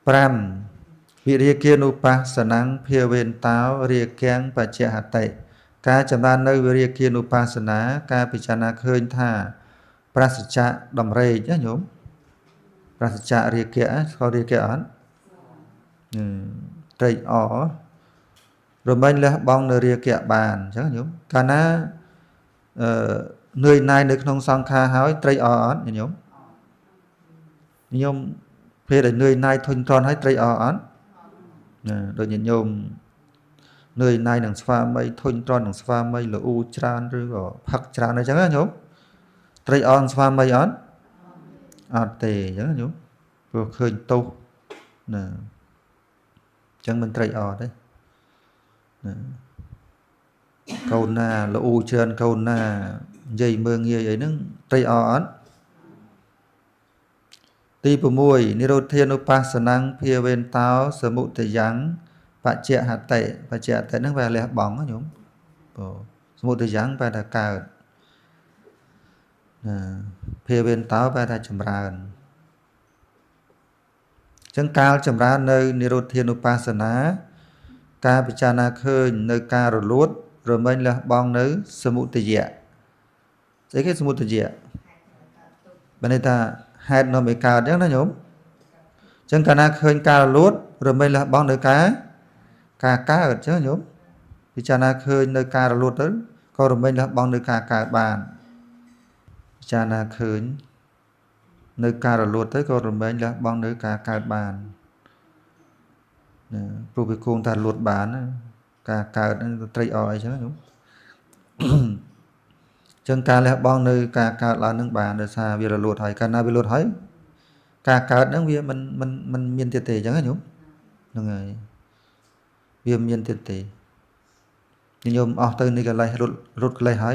5វិរិយគានុបស្សនំភាវេនតោរាគាំងបច្ចហតិការចម្រើននៅវិរិយគានុបស្សនាការពិចារណាឃើញថាប្រសិជ្ជៈដំរេកណាញោមប្រសិជ្ជៈរាគៈស្គាល់រាគៈអត់ត្រេកអររមែងលះបង់នៅរាគៈបានអញ្ចឹងញោមកាលណានឿយណាយនៅក្នុងសង្ខារហើយត្រេកអរអត់ញោមពេលដែលនឿយណាយធុញទ្រាន់ហើយត្រេកអរអត់ដូចញោមនឿយណាយនឹងស្វាមីធុញទ្រាន់នឹងស្វាមីល្អូច្រើនឬក៏ផឹកច្រើនអីចឹងណាញោមត្រេកអរនឹងស្វាមីអត់ទេអញ្ចឹងញោមព្រោះឃើញទោសណាអញ្ចឹងមិនត្រេកអរទេណាកូនណាល្អូច្រើនកូនណានិយាយមើងងាយអីហ្នឹងត្រេកអរអត់ទី6និរោធានុបស្សនំភាវេនតោសមុទយ៉ាងបច្ចហតិហ្នឹងវាលះបង់ញោមសមុទយ៉ាងបែរថាកើតភាវេនតោបែរថាចម្រើនអញ្ចឹងកាលចម្រើននៅនិរោធានុបស្សនាការពិចារណាឃើញនៅការរលួតរមែងលះបង់នៅសមុទយៈស្អីគេសមុទយៈបានន័យថាហេតុនាំឲ្យកើតអញ្ចឹងណាញោមអញ្ចឹងកាលណាឃើញការរលួតរមែងលះបង់នៅការកើតអញ្ចឹងញោមពិចារណាឃើញនៅការរលួតទៅក៏រមែងលះបង់នៅការកើតបានពិចារណាឃើញនៅការរលួតទៅក៏រមែងលះបង់នៅការកើតបានព្រោះវាគង់តែរលួតបានការកើតហ្នឹងត្រេកអរអីចឹងញោមចឹងការលះបង់នៅការកើតឡើងនឹងបានដោយសារវារលួតហើយកាលណាវារលួតហើយការកើតហ្នឹងវាមិនមានទៀតទេអញ្ចឹងណាញោមហ្នឹងហើយវាមានទៀតទេញោមអស់ទៅនេះកលេសរត់កលេសហើយ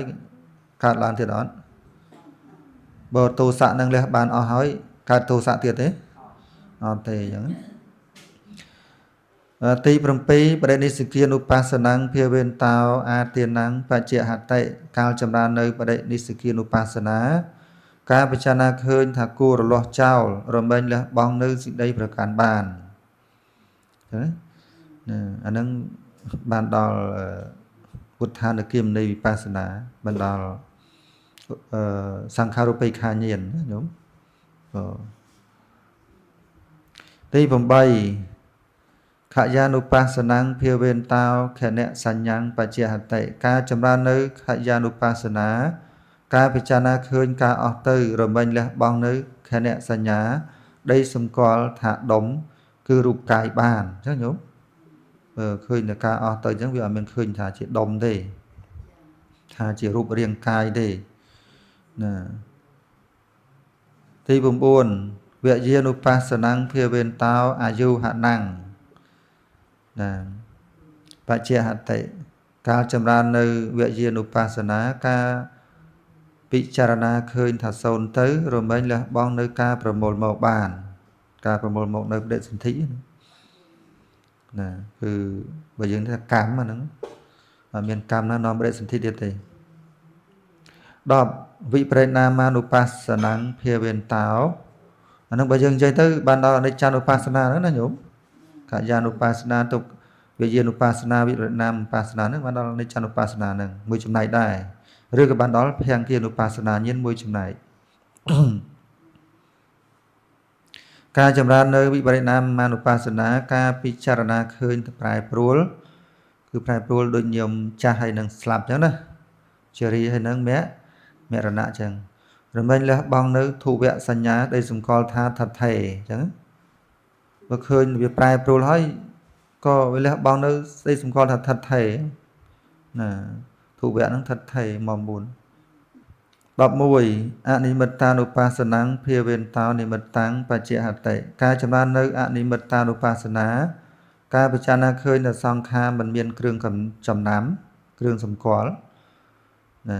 កើតឡើងទៀតអត់បើទោសៈនឹងលះបានអស់ហើយកើតទោសៈទៀតទេអត់ទេអញ្ចឹងទី7បរិនិស្សគានុបស្សនំភាវេនតោអាទានំបច្ចហតិកាលចម្រើននៅបរិនិស្សគានុបស្សនាការពិចារណាឃើញថាគួររលាស់ចោលរមែងលះបង់នៅសេចក្តីប្រកាន់បានអានឹងបានដល់ពុទ្ធានុគមនៃវិបស្សនាបានដល់សង្ខារូបិក្ខាញាណញោមទី8ខយានុបស្សនំភាវេនតោខណៈសញ្ញំបច្ចហតិការចម្រើននៅខយានុបស្សនាការពិចារណាឃើញការអស់ទៅរមែងលះបង់នៅខណៈសញ្ញាដីសម្គាល់ថាដុំគឺរូបកាយបានអញ្ចឹងញោមឃើញតែការអស់ទៅអញ្ចឹងវាអត់មានឃើញថាជាដុំទេថាជារូបរាងកាយទេណាទី9វយានុបស្សនំភាវេនតោអាយុហណੰណាបច្ចហតិការចម្រើននៅវយានុបស្សនាការពិចារណាឃើញថាសូន្យទៅរមែងលះបង់នៅការប្រមូលមកបានការប្រមូលមកនៅបដិសន្ធិណាគឺបើយើងថាកម្មអាហ្នឹងអត់មានកម្មណានាំបដិសន្ធិទៀតទេ10វិបរិណាមានុបស្សនំភាវេនតោអាហ្នឹងបើយើងនិយាយទៅបានដល់អនិច្ចានុបស្សនាហ្នឹងណាញោមខយានុបស្សនាទុក្ខ វិញ្ញាណឧបាសនាវិបរិណាមឧបាសនាហ្នឹងបានដល់អនិច្ចានុបស្សនាហ្នឹងមួយចំណែកដែរឬក៏បានដល់ភង្គានុបស្សនាញាណមួយចំណែកការចម្រើននៅវិបរិណាមមានុបស្សនាការពិចារណាឃើញទៅប្រែប្រួលគឺប្រែប្រួលដូចញោមចាស់ហើយនឹងស្លាប់អញ្ចឹងណាជារីហើយនឹងមរណៈអញ្ចឹងរមែងលះបង់នៅធុវៈសញ្ញាដែលសម្គាល់ថាថថេអញ្ចឹងបើឃើញវាប្រែប្រួលហើយក៏វាលះបង់នៅស្ដីសម្គាល់ថាថថេណាធុវៈហ្នឹងថថេមក4 11អនិមិត្តានុបស្សនំភាវេនតោនិមិត្តੰបច្ចហតិការចម្រើននៅអនិមិត្តានុបស្សនាការពិចារណាឃើញនៅសង្ខារមិនមានគ្រឿងចំណាំគ្រឿងសម្គាល់ណា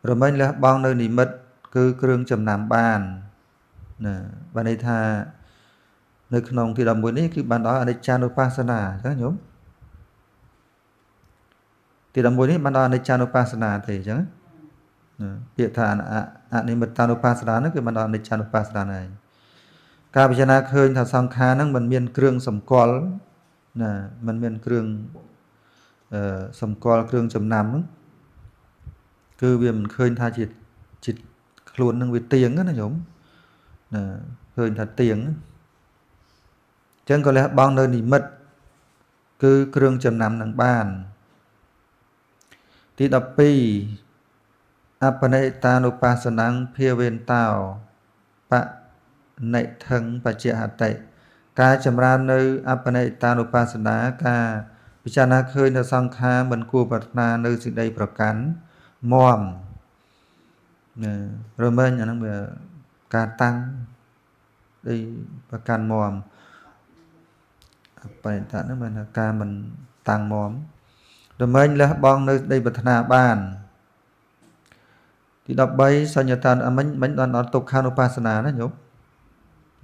រមែងលះបង់នៅនិមិត្តគឺគ្រឿងចំណាំបានណាបានន័យថានៅក្នុងទី11នេះគឺបានដល់អនិច្ចានុបស្សនាអញ្ចឹងញោមទី11នេះបានដល់អនិច្ចានុបស្សនាទេអញ្ចឹងពាក្យថាអនិមិត្តានុបស្សនាហ្នឹងគឺបានដល់អនិច្ចានុបស្សនាហើយការពិចារណាឃើញថាសង្ខារហ្នឹងមិនមានគ្រឿងសម្គាល់ណាមិនមានគ្រឿងសម្គាល់គ្រឿងចំណាំហ្នឹងគឺវាមិនឃើញថាជាខ្លួននឹងវាទៀងណាញោមណាឃើញថាទៀងអញ្ចឹងក៏លះបង់នៅនិមិត្តគឺគ្រឿងចំណាំនឹងបានទី12អបនិតានុបស្សនំភាវេនតោបនិថឹងបច្ចហតិការចម្រើននៅអបនិតានុបស្សនាការពិចារណាឃើញនៅសង្ខារមិនគួរប្រាថ្នានៅសេចក្តីប្រកាន់មមរមែងអាហ្នឹងវាការតាំងដីប្រកាន់មមអបនិតាហ្នឹងមានថាការមិនតាំងមមរមែងលះបង់នៅសេចក្តីប្រាថ្នាបានទី13សញ្ញតានមិញបានដល់ទុក្ខានុបស្សនាណាញោម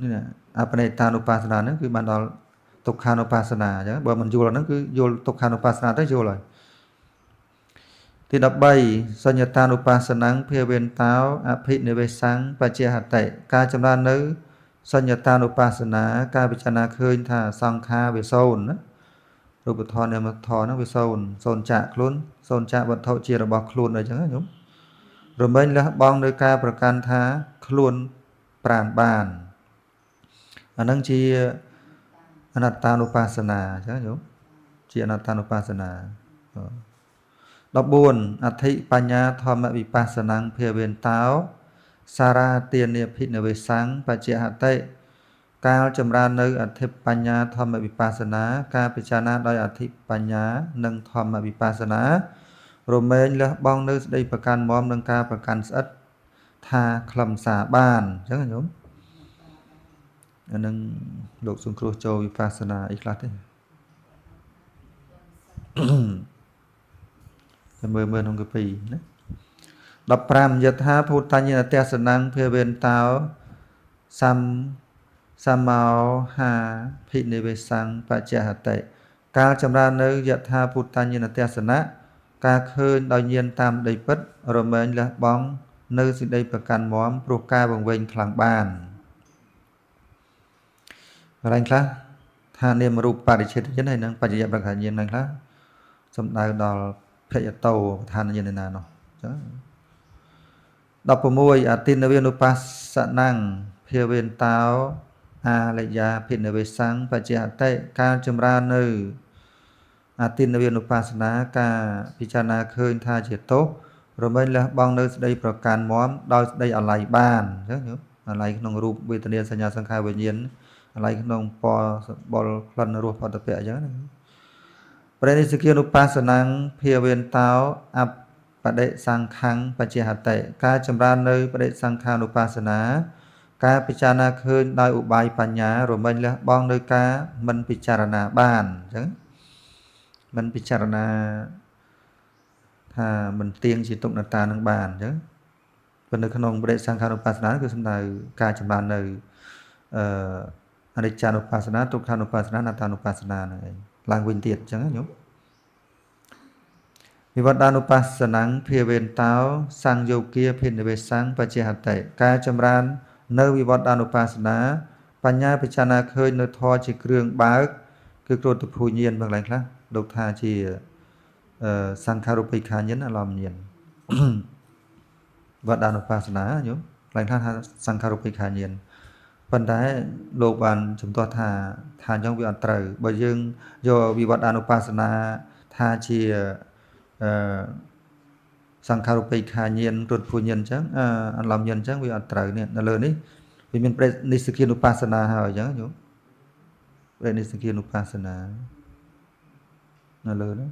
នេះណាអបនិតានុបស្សនាហ្នឹងគឺបានដល់ទុក្ខានុបស្សនាអញ្ចឹងបើមិនយល់ហ្នឹងគឺយល់ទុក្ខានុបស្សនាទៅយល់ហើយទី13សញ្ញតានុបស្សនំភាវេនតោអភិនិវេសੰបច្ចហតិការចម្រើននៅសញ្ញតានុបស្សនាការពិចារណាឃើញថាសង្ខារវាសូន្យណារូបធម៌នាមធម៌ហ្នឹងវាសូន្យចាក់ខ្លួនសូន្យចាក់វត្ថុជារបស់ខ្លួនអីចឹងណាញោមរមែងលះបង់នៅការប្រកាន់ថាខ្លួនប្រានបានអានឹងជាអនត្តានុបស្សនាអញ្ចឹងញោមជាអនត្តានុបស្សនា14អធិបញ្ញាធម្មវិបស្សនំភាវេនតោសារៈទានិភិនិវេសੰបច្ចហតិការចម្រើននៅអធិបញ្ញាធម្មវិបស្សនាការពិចារណាដោយអធិបញ្ញានិងធម្មវិបស្សនារមែងលះបង់នៅស្ដីប្រកាន់មមនឹងការប្រកាន់ស្អិតថាខ្លឹមសារបានអញ្ចឹងញោមអានឹងលោកសង្គ្រោះចូលវិបស្សនាអីខ្លះទេតែមើលក្នុងកាពីណា15យថាភូតញ្ញតស្សនំភាវេនតោសមោហាភិនិវេសੰបច្ចហតិការចម្រើននៅយថាភូតញ្ញតស្សនៈការឃើញដោយញាណតាមដីពិតរមែងលះបង់នៅសេចក្តីប្រកាន់មមព្រោះការវង្វេងខ្លាំងបានកន្លែងខ្លះថានាមរូបបរិច្ឆេទញ្ញហើយនឹងបច្ចយប្រកាសញាណហ្នឹងខ្លះសំដៅដល់ភយតោឋានញាណណានោះចឹង16អតិនវានុបស្សនំភាវេនតោអាលយាភិនិវេសੰបច្ចហតិការចម្រើននៅអតិនវានុបស្សនាការពិចារណាឃើញថាជាទោសរមែងលះបង់នៅស្ដីប្រកាន់មមដោយស្ដីអាល័យបានអញ្ចឹងញោមអាល័យក្នុងរូបវេទនាសញ្ញាសង្ខារវិញ្ញាណអាល័យក្នុងពណ៌សម្បុរក្លិនរសផុតពៈអញ្ចឹងណាព្រះនិស្សគានុបស្សនំភាវេនតោអបដិសង្ខੰបច្ចហតិការចម្រើននៅបដិសង្ខានុបស្សនាការពិចារណាឃើញដោយឧបាយបញ្ញារមែងលះបង់នៅការមិនពិចារណាបានអញ្ចឹងមិនពិចារណាថាមិនទៀងជាទុក្ខនតានឹងបានអញ្ចឹងប៉ុន្តែក្នុងបដិសង្ខានុបស្សនាគឺសំដៅការចម្រើននៅអនិច្ចានុបស្សនាទុក្ខានុបស្សនាអនត្តានុបស្សនាហ្នឹងឯងឡើងវិញទៀតអញ្ចឹងញោមវិវត្តដានុបស្សនំភាវេនតោសង្យោគាភិនិវេសੰបច្ចហតិការចម្រើននៅវិវត្តដានុបស្សនាបញ្ញាពិចារណាឃើញនៅធម៌ជាគ្រឿងបើកគឺគ្រួតភូញាណបកន្លែងខ្លះ លោកថាជាសង្ខារូបិខាញាណអាឡំញាណវត្តអនុបាសនាញោមខ្លាំងថាសង្ខារូបិខាញាណប៉ុន្តែលោកបានជំទាស់ថាអញ្ចឹងវាអត់ត្រូវបើយើងយកវិវត្តអនុបាសនាថាជាសង្ខារូបិខាញាណរត់ភូញាណអញ្ចឹងអាឡំញាណអញ្ចឹងវាអត់ត្រូវនេះនៅលើនេះវាមានប្រេនិស្សគានុបាសនាហើយអញ្ចឹងញោមប្រេនិស្សគានុបាសនានៅលើនោះ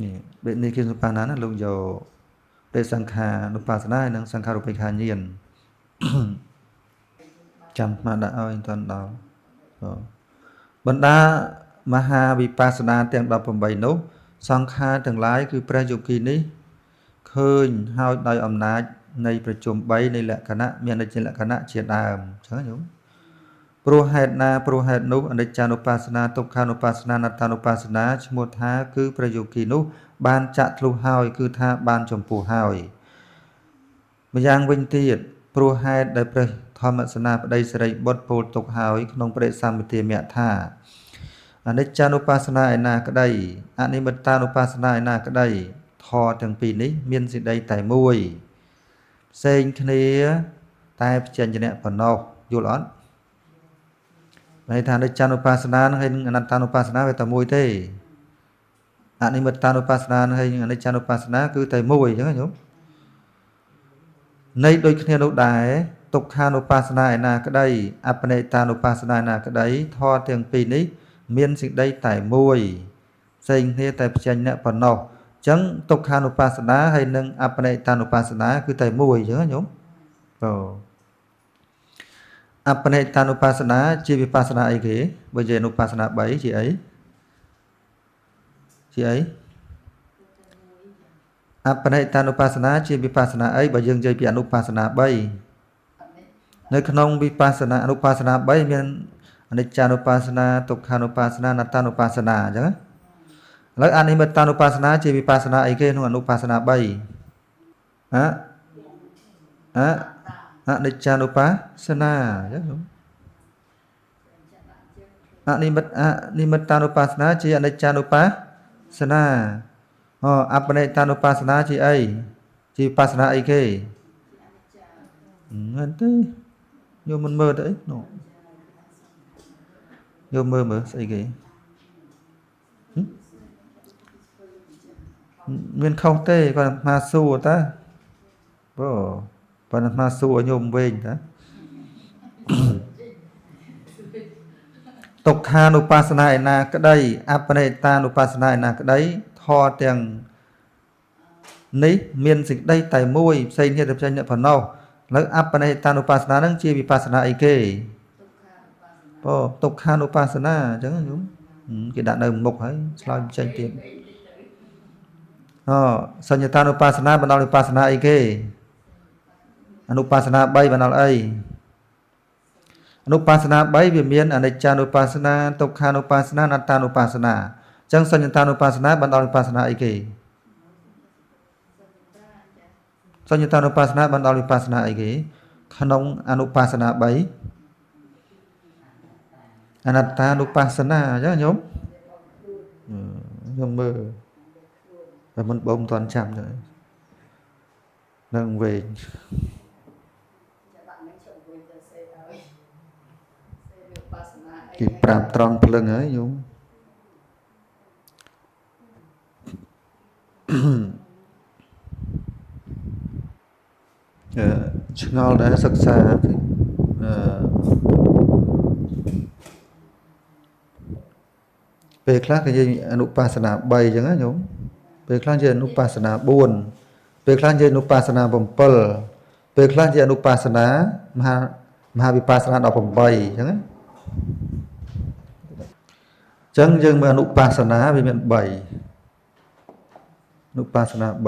នេះប្រេនិស្សគានុបាសនាណាលោកយកប្រេសង្ខានុបាសនានិងសង្ខារូបិខាញាណចាំមកដាក់ឲ្យតន់ដល់បណ្ដាមហាវិបស្សនាទាំង18នោះសង្ខារទាំងឡាយគឺព្រះយោគីនេះឃើញហើយដោយអំណាចនៃប្រជុំ3នៃលក្ខណៈមានលក្ខណៈជាដើមអញ្ចឹងញោមព្រោះហេតុណាព្រោះហេតុនោះអនិច្ចានុបស្សនាទុក្ខានុបស្សនាអនត្តានុបស្សនាឈ្មោះថាគឺព្រះយោគីនោះបានចាក់ធ្លុះហើយគឺថាបានចំពោះហើយម្យ៉ាងវិញទៀតព្រោះហេតុដែលព្រះធម្មសេនាបតីសិរីបុត្រពោលទុកហើយក្នុងព្រះសម្បទាមៈថាអនិច្ចានុបស្សនាឯណាក្តីអនិមិត្តានុបស្សនាឯណាក្តីធម៌ទាំងពីរនេះមានសេចក្តីតែមួយផ្សេងគ្នាតែបច្ចេញ្ញៈប៉ុណ្ណោះយល់អត់ន័យថាអនិច្ចានុបស្សនាហើយអនត្តានុបស្សនាវាតែមួយទេអនិមិត្តានុបស្សនាហើយអនិច្ចានុបស្សនាគឺតែមួយអញ្ចឹងញោមនៃដូចគ្នានោះដែរទុក្ខានុបស្សនាឯណាក្តីអបនេតានុបស្សនាឯណាក្តីធម៌ទាំងពីរនេះមានសេចក្តីតែមួយផ្សេងគ្នាតែបច្ចេញ្ញៈប៉ុណ្ណោះអញ្ចឹងទុក្ខានុបស្សនាហើយនិងអបនេតានុបស្សនាគឺតែមួយអញ្ចឹងញោមអបនេតានុបស្សនាជាវិបស្សនាអីគេបើជាអនុបស្សនា3ជាអីអបនេតានុបស្សនាជាវិបស្សនាអីបើយើងនិយាយពីអនុបស្សនា3នៅក្នុងវិបស្សនាអនុបស្សនា3មានអនិច្ចានុបស្សនាទុក្ខានុបស្សនាអនត្តានុបស្សនាអញ្ចឹងឥឡូវអនិមិត្តានុបស្សនាជាវិបស្សនាអីគេក្នុងអនុបស្សនា3អនិច្ចានុបស្សនាអញ្ចឹងអនិមិត្តានុបស្សនាជាអនិច្ចានុបស្សនាអបនេតានុបស្សនាជាអីជាវិបស្សនាអីគេហ្នឹងទេយកមិនមើលទៅអីនោះយកមើលស្អីគេមានខុសទេគាត់មកសួរតាប៉ុន្តែមកសួរញោមវិញតាទុក្ខានុបស្សនាឯណាក្តីអបនេតានុបស្សនាឯណាក្តីធម៌ទាំងនេះមានសេចក្តីតែមួយផ្សេងគ្នាតែផ្សេងអ្នកប៉ុណ្ណោះឥឡូវអបនេតានុបស្សនានឹងជាវិបស្សនាអីគេទុក្ខានុបស្សនាអញ្ចឹងញោមគេដាក់នៅមុខហើយឆ្លើយចេញទៀតសញ្ញតានុបស្សនាបណ្ដាលវិបស្សនាអីគេអនុបស្សនា3បណ្ដាលអីអនុបស្សនា3វាមានអនិច្ចានុបស្សនាទុក្ខានុបស្សនាអនត្តានុបស្សនាអញ្ចឹងសញ្ញតានុបស្សនាបណ្ដាលវិបស្សនាអីគេសញ្ញតានុបស្សនាបណ្ដាលវិបស្សនាអីគេក្នុងអនុបស្សនា3អនត្តានុបស្សនាអញ្ចឹងញោមមើលតែមិនបងមិនទាន់ចាំទេនឹងវែងគេប្រាប់ត្រង់ភ្លឹងហើយញោមឆ្ងល់ដែរសិក្សាពេលខ្លះគេនិយាយអនុបស្សនា3អញ្ចឹងណាញោមពេលខ្លះជាអនុបស្សនា4ពេលខ្លះជាអនុបស្សនា7ពេលខ្លះជាអនុបស្សនាមហាវិបស្សនា18អញ្ចឹងណាអញ្ចឹងយើងមើលអនុបស្សនាវាមាន3អនុបស្សនា3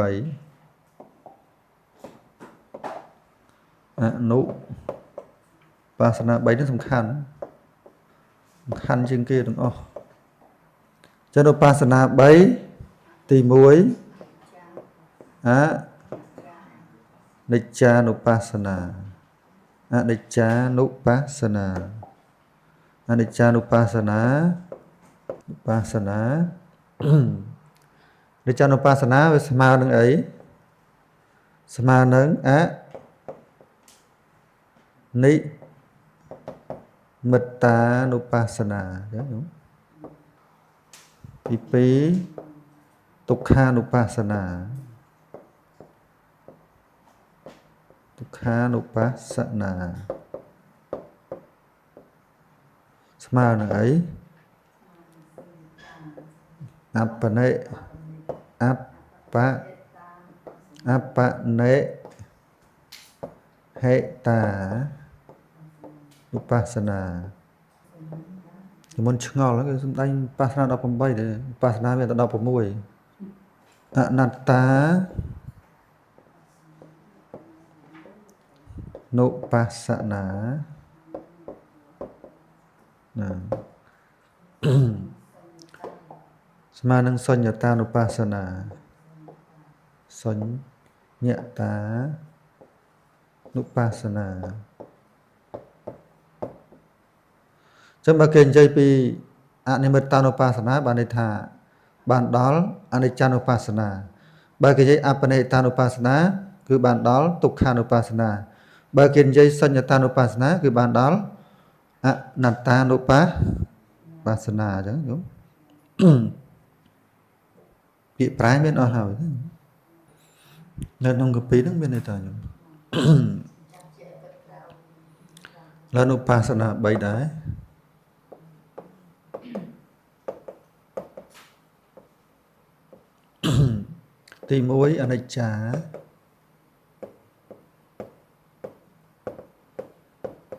អនុបស្សនា3នេះសំខាន់ជាងគេទាំងអស់ចនុបស្សនា3ទី1និច្ចានុបស្សនាអនិច្ចានុបស្សនាអនិច្ចានុបស្សនា បាសនាដូចចានុបាសនាវាស្មើនឹងអីស្មើនឹងអនិមិត្តានុបាសនាអញ្ចឹងញោមទី2ទុក្ខានុបាសនាទុក្ខានុបាសនាស្មើនឹងអីអបនិអបអបនិហេតាឧបាសនាមុនឆ្ងល់គឺសំដែងឧបាសនា18ទេឧបាសនាមានតែ16អនត្តានុបាសនាណាស្មើនឹងសញ្ញតានុបាសនាសញ្ញតានុបាសនាចឹងបើគេនិយាយពីអនិមិត្តានុបាសនាបានន័យថាបានដល់អនិច្ចានុបាសនាបើគេនិយាយអបនិតានុបាសនាគឺបានដល់ទុក្ខានុបាសនាបើគេនិយាយសញ្ញតានុបាសនាគឺបានដល់អនត្តានុបាសនាអញ្ចឹងយល់ពាក្យប្រែមានអស់ហើយនៅក្នុងកាពីហ្នឹងមានន័យថាញោមលើនុបាសនា3ដែរទី1អនិច្ចា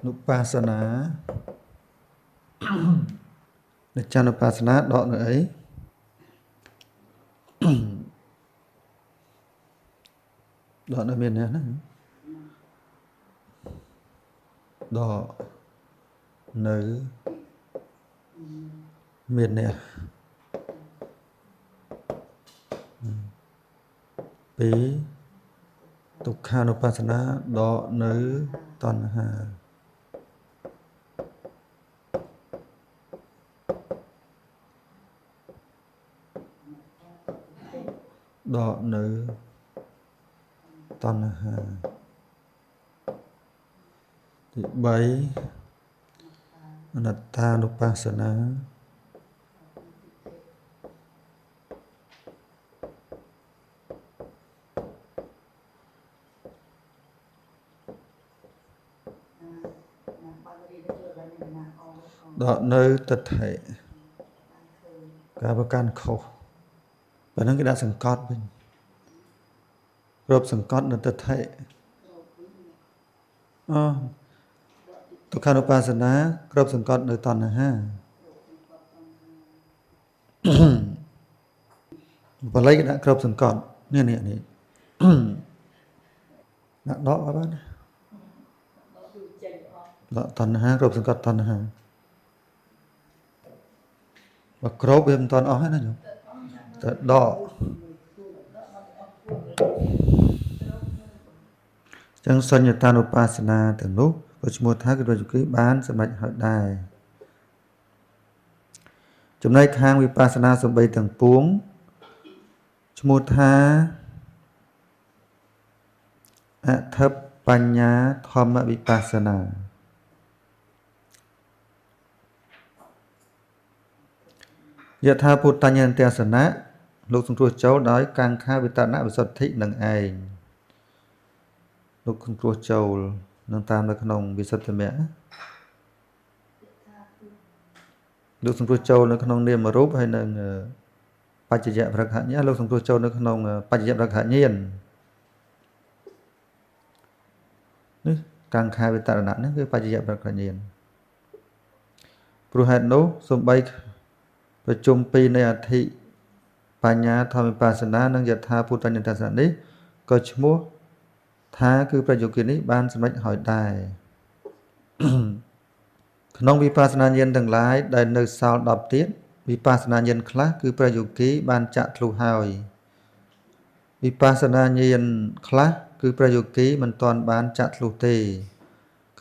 នុបាសនាអនិច្ចានុបាសនាដកនៅអីដកនៅមានណាដកនៅមាននេះ2ទុក្ខានុបាសនាដកនៅតណ្ហាដកនៅតណ្ហាទី3អនត្តានុបាសនាដកនៅទិដ្ឋិការប្រកាន់ខុសបើហ្នឹងគេដាក់សង្កត់វិញគ្រប់សង្កត់នៅទិដ្ឋិទុក្ខានុបាសនាគ្រប់សង្កត់នៅតណ្ហាបល័យគេដាក់គ្រប់សង្កត់នេះដាក់ដកអត់បានដកតណ្ហាគ្រប់សង្កត់តណ្ហាបើគ្រប់វាមិនតន់អស់ទេណាញោមតែដកចឹងសញ្ញតានុបាសនាទាំងនោះក៏ឈ្មោះថាគឺដូចគេបានសម្រេចហើយដែរចំណែកខាងវិបស្សនាសំបីទាំងពួងឈ្មោះថាអធិបញ្ញាធម្មវិបស្សនាយថាពុទ្ធញ្ញន្តសនៈលោកសង្គ្រោះចូលដោយកាង្ខាវិតរណវិសុទ្ធិនឹងឯងលោកសង្គ្រោះចូលនឹងតាមនៅក្នុងវិសុទ្ធិមគ្គលោកសង្គ្រោះចូលនៅក្នុងនាមរូបហើយនឹងបច្ចយប្រកហញ្ញាលោកសង្គ្រោះចូលនៅក្នុងបច្ចយប្រកហញ្ញានេះកាង្ខាវិតរណៈនេះគឺបច្ចយប្រកហញ្ញាព្រោះហេតុនោះសំបីប្រជុំពីរនៃអធិបញ្ញាធម្មវិបស្សនានិងយថាពុទ្ធញ្ញន្តសនៈនេះក៏ឈ្មោះថាគឺប្រយោគនេះបានសម្រេចហើយដែរក្នុងវិបស្សនាញាណទាំងឡាយដែលនៅសល់10ទៀតវិបស្សនាញាណខ្លះគឺប្រយោគបានចាក់ធ្លុះហើយវិបស្សនាញាណខ្លះគឺប្រយោគមិនទាន់បានចាក់ធ្លុះទេ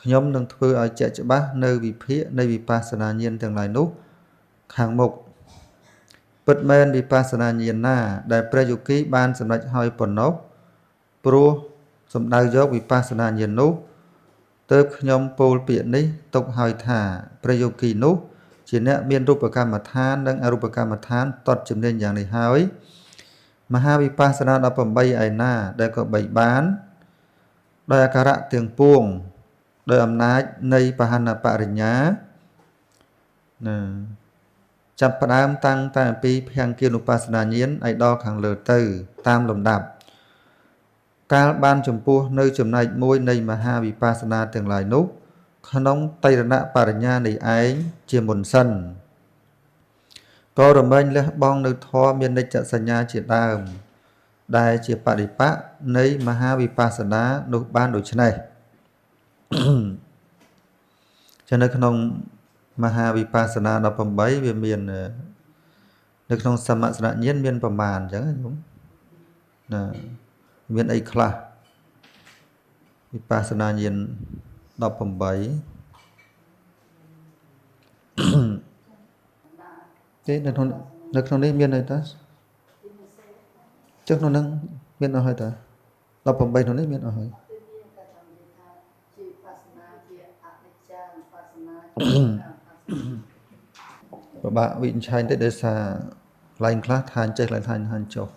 ខ្ញុំនឹងធ្វើឲ្យជាក់ច្បាស់នៅវិភាគនៃវិបស្សនាញាណទាំងឡាយនោះខាងមុខ ពិតមែនវិបស្សនាញាណណាដែលព្រះយោគីបានសម្រេចហើយប៉ុណ្ណោះព្រោះសំដៅយកវិបស្សនាញាណនោះទើបខ្ញុំពោលពាក្យនេះទុកហើយថាព្រះយោគីនោះជាអ្នកមានរូបកម្មដ្ឋាននិងអរូបកម្មដ្ឋានតតជំនាញយ៉ាងនេះហើយមហាវិបស្សនា18ឯណាដែលក៏បីបានដោយអាការៈទាំងពួងដោយអំណាចនៃបហនបរិញ្ញាណាចាប់ផ្ដើមតាំងតែអំពីភង្គានុបស្សនាញាណឲ្យដល់ខាងលើទៅតាមលំដាប់កាលបានចំពោះនៅចំណែកមួយនៃមហាវិបស្សនាទាំងឡាយនោះក្នុងតៃរណបរិញ្ញានេះឯងជាមុនសិនក៏រមែងលះបង់នៅធម៌មាននិច្ចសញ្ញាជាដើមដែលជាបរិបៈនៃមហាវិបស្សនានោះបានដូច្នេះចឹងនៅក្នុងមហាវិបស្សនា18វាមាននៅក្នុងសមសនញាណមានប្រមាណអញ្ចឹងញោមណាមានអីខ្លះវិបស្សនាញាណ18ទេនៅក្នុងនេះមានអីតាចុះក្នុងហ្នឹងមានអស់ហើយតា18ក្នុងនេះមានអស់ហើយពិបាកវិនិច្ឆ័យទៅដោយសារកន្លែងខ្លះថាចេះកន្លែងថាចុះ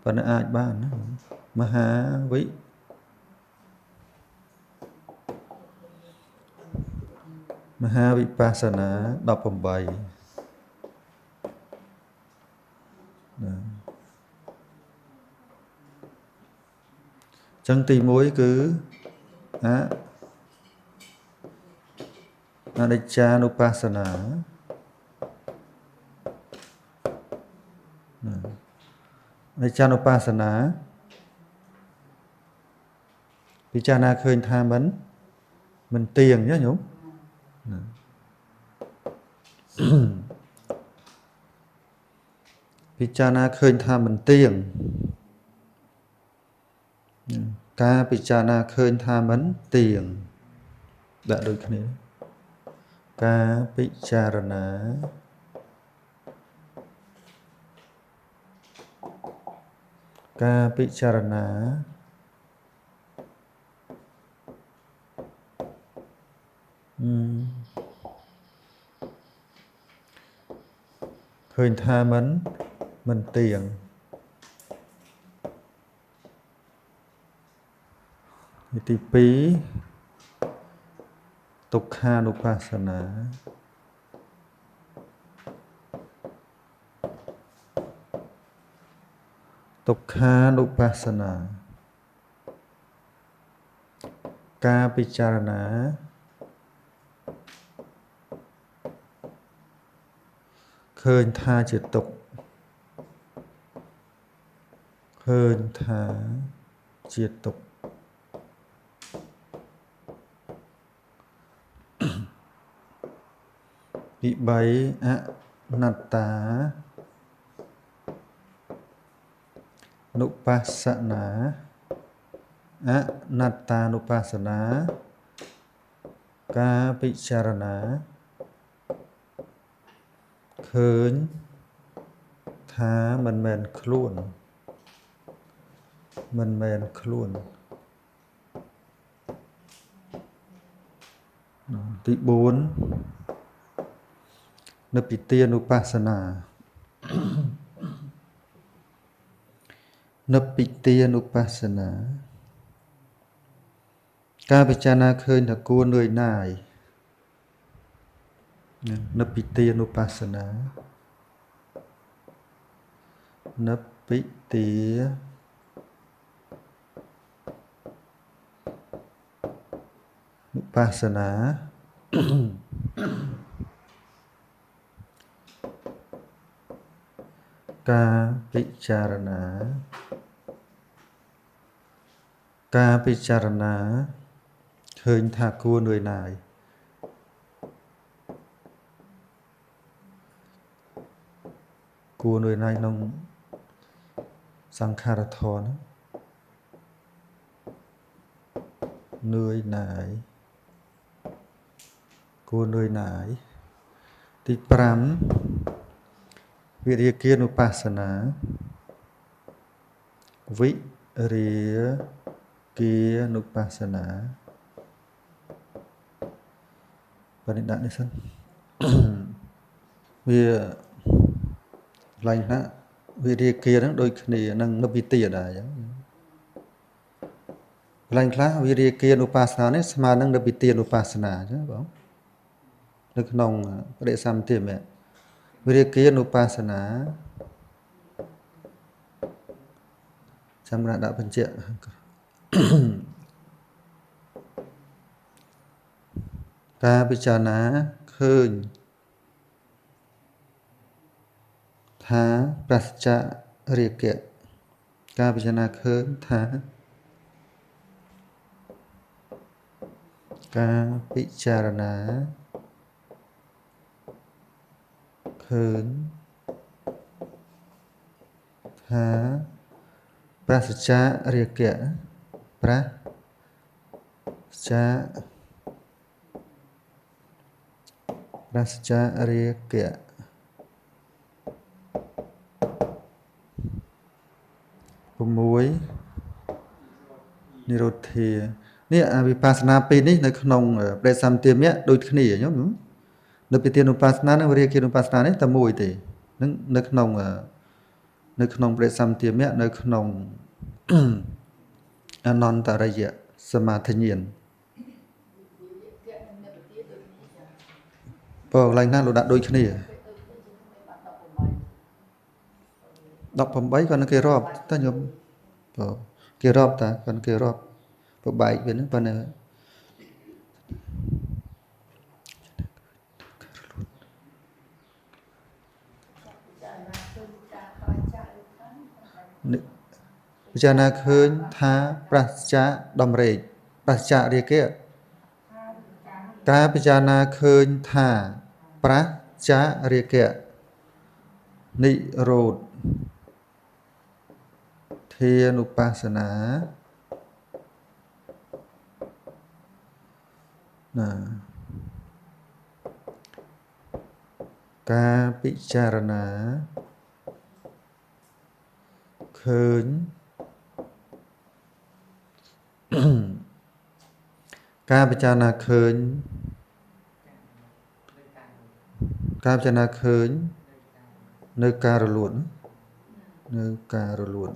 ប៉ុន្តែអាចបានណាមហាវិបស្សនា18ណាចឹងទី1គឺអនិច្ចានុបស្សនាអនិច្ចានុបស្សនាពិចារណាឃើញថាមិនទៀងញោមពិចារណាឃើញថាមិនទៀងការពិចារណាឃើញថាមិនទៀងដាក់ដូចគ្នាការពិចារណាឃើញថាមិនទៀងទី2ទុក្ខានុបស្សនាការពិចារណាឃើញថាជាទុក្ខទី3អនត្តានុបស្សនាការពិចារណាឃើញថាមិនមែនខ្លួនទី4និព្វានុបស្សនាការពិចារណាឃើញថាគួរនឿយណាយនិព្វានុបស្សនាការពិចារណាឃើញថាគួរនឿយណាយក្នុងសង្ខារធម៌នឿយណាយគួរនឿយណាយទី5 វិរិយគានុបស្សនាវិរិយគានុបស្សនាបើនេះដាក់នេះសិនវាឡើងណាវិរិយគាហ្នឹងដូចគ្នានឹងនិព្វាទាដែរអញ្ចឹងឡើងខ្លះវិរិយគានុបស្សនានេះស្មើនឹងនិព្វាទានុបស្សនាអញ្ចឹងបងនៅក្នុងបដិសន្ធិមៈវិរិយគានុបស្សនាចាំណាដាក់បញ្ជាក់ការពិចារណាឃើញថាប្រសច្ចរិយកៈការពិចារណាឃើញថាការពិចារណាឃើញថាប្រសច្ចរិយកៈប្រសច្ចរិយកៈ6និរោធានេះវិបស្សនាពីរនេះនៅក្នុងបដិសន្ធិមៈដូចគ្នាញោមនៅពីទានុបស្សនានិងវិរិយគានុបស្សនានេះតែមួយទេនឹងនៅក្នុងបដិសន្ធិមៈនៅក្នុងអនន្តរិយសមាធិញ្ញាណបើកន្លែងណាលោកដាក់ដូចគ្នា18គាត់នឹងគេរាប់តើញោមបើគេរាប់តាគាត់គេរាប់ប្របែកវាហ្នឹងប៉ុន្តែពិចារណាឃើញថាប្រសច្ចដំរេកប្រសច្ចរិយកៈការពិចារណាឃើញថាប្រសច្ចរិយកៈនិរោធធានុបស្សនាណាការពិចារណាឃើញការពិចារណាឃើញនៅការរលួននៅការរលួន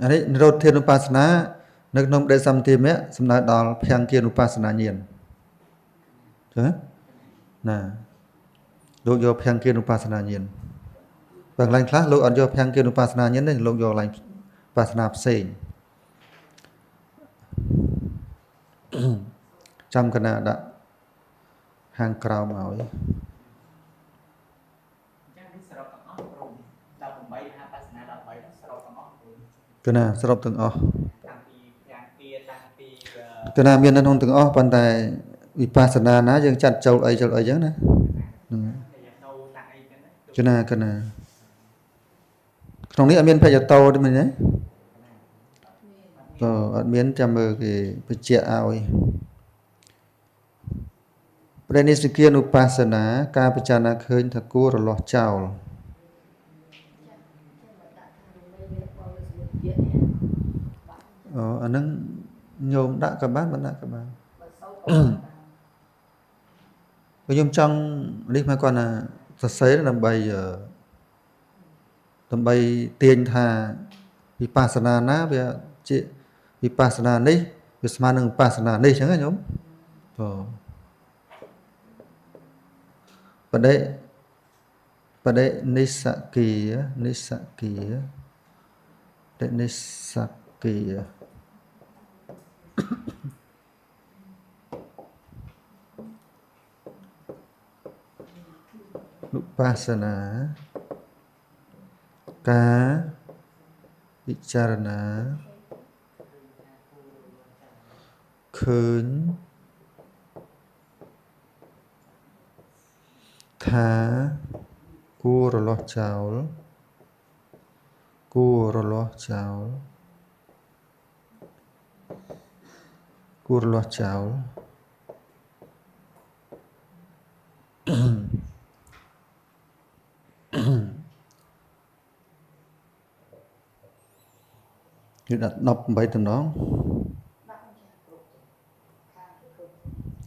អានេះនិរោធធានុបស្សនានៅក្នុងបដិសន្ធិមៈសំដៅដល់ភង្គគានុបស្សនាញាណចឹងណាលោកយកភង្គគានុបស្សនាញាណបើកន្លែងខ្លះលោកអត់យកភង្គគានុបស្សនាញាណទេលោកយកកន្លែងបាសនាផ្សេងចាំកណាដាក់ខាងក្រោមឲ្យកណាសរុបទាំងអស់កណាមាននៅក្នុងទាំងអស់ប៉ុន្តែវិបស្សនាណាយើងចាត់ចូលអីចឹងណាកណាក្នុងនេះអត់មានភយតោទេមែនទេអត់មានចាំមើលគេបញ្ជាក់ឲ្យព្រះនិស្សគានុបស្សនាការពិចារណាឃើញថាគួររលាស់ចោលអាហ្នឹងញោមដាក់ក៏បានមិនដាក់ក៏បានខ្ញុំចង់នេះមកគាត់ណាសរសេរដើម្បីទាញថាវិបស្សនាណាវាជាវិបស្សនានេះវាស្មើនឹងវិបស្សនានេះអញ្ចឹងណាញោមបដិនិស្សគានុបស្សនាការពិចារណាឃើញថាគួររលាស់ចោល គួរលាស់ចោលគឺដាក់18តំណង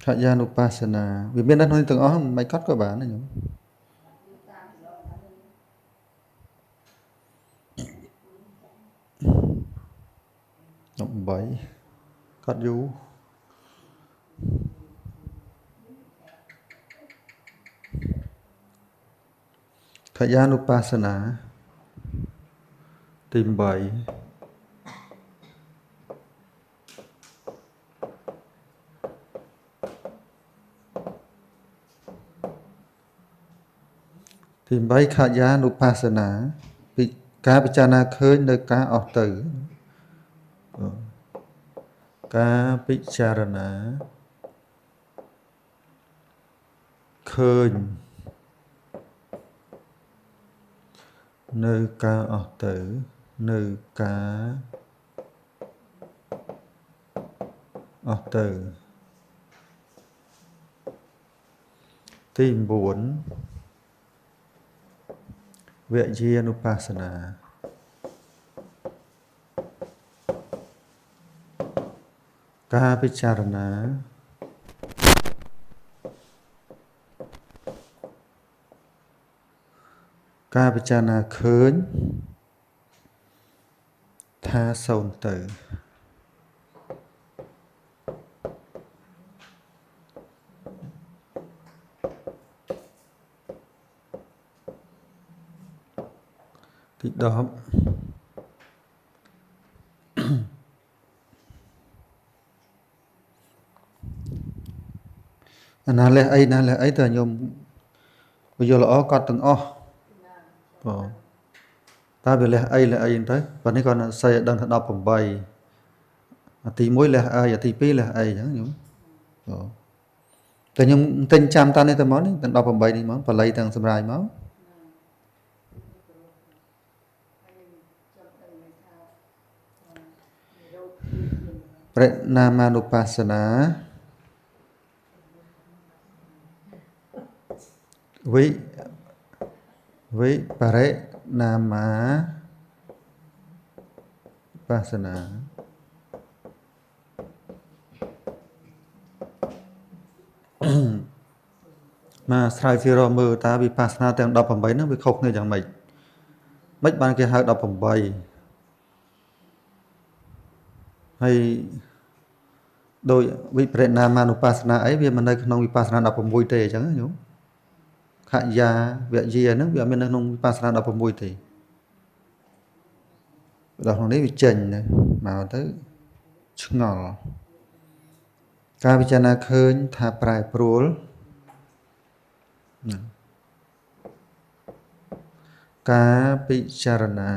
ខយានុបស្សនាវាមាននៅក្នុងទាំងអស់មិនកត់ក៏បានដែរញោម18កត់យូរខយានុបស្សនាទី8ទី8ខយានុបស្សនាពីការពិចារណាឃើញនៅការអស់ទៅការពិចារណាឃើញនៅការអស់ទៅនៅការអស់ទៅទី9វយានុបស្សនាការពិចារណាឃើញថាសូន្យទៅទី10អាណាលះអីណាលះអីតើញោមបើយល់ល្អកត់ទាំងអស់បងតើវាលះអីទៅប៉ុន្តែគាត់ស័យឲ្យដឹងថា18អាទី1លះអីអាទី2លះអីអញ្ចឹងញោមបងតែខ្ញុំទិញចាំតានេះទៅមកនេះទាំង18នេះមកបល័យទាំងសម្រាយមកបរិណាមានុបស្សនាវិបរិណាមាបស្សនាមកស្រាវជ្រាវរកមើលតើវិបស្សនាទាំង18ហ្នឹងវាខុសគ្នាយ៉ាងម៉េចបានគេហៅ18ហើយដោយវិបរិណាមានុបស្សនាអីវាមិននៅក្នុងវិបស្សនា16ទេអញ្ចឹងញោមខយាវយាហ្នឹងវាអត់មាននៅក្នុងវិបស្សនា16ទេដល់ក្នុងនេះវាចេញមកទៅឆ្ងល់ការពិចារណាឃើញថាប្រែប្រួលការពិចារណា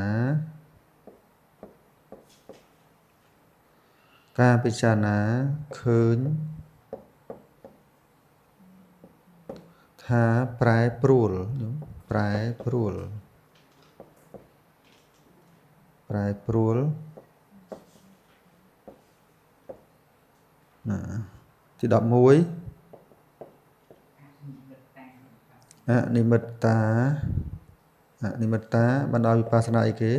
ឃើញថាប្រែប្រួលណាទី11អនិមិត្តាបណ្ដោយវិបស្សនាអីគេ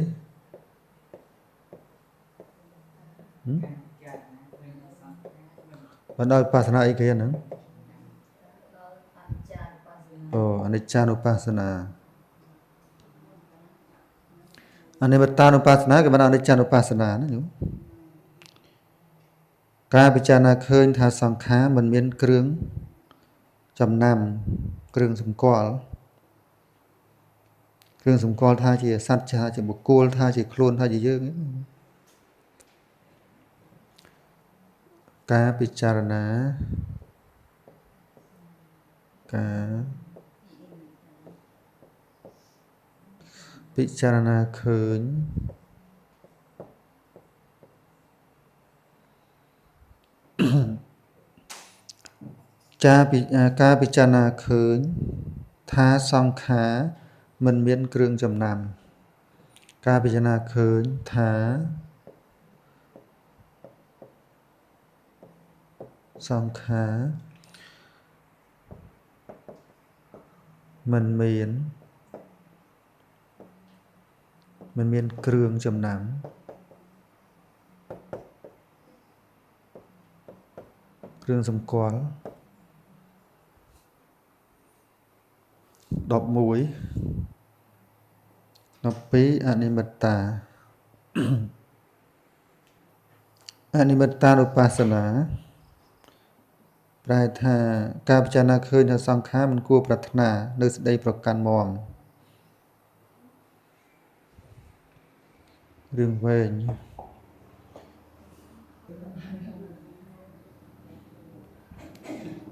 បណ្ដោយវិបស្សនាអីគេហ្នឹងអូអនិច្ចានុបស្សនាអនិមិត្តានុបស្សនាគឺបណ្ដោយអនិច្ចានុបស្សនាណាញោមការពិចារណាឃើញថាសង្ខារមិនមានគ្រឿងចំណាំគ្រឿងសម្គាល់ថាជាសត្វថាជាបុគ្គលថាជាខ្លួនថាជាយើងការពិចារណាឃើញការពិចារណាឃើញថាសង្ខារមិនមានគ្រឿងចំណាំការពិចារណាឃើញថា សង្ខារមិនមានគ្រឿងចំណាំគ្រឿងសម្គាល់11 12អនិមិត្តាអនិមិត្តានុបស្សនាប្រែថាការពិចារណាឃើញថាសង្ខារមិនគួរប្រាថ្នានៅសេចក្តីប្រកាន់មមរឿងវែង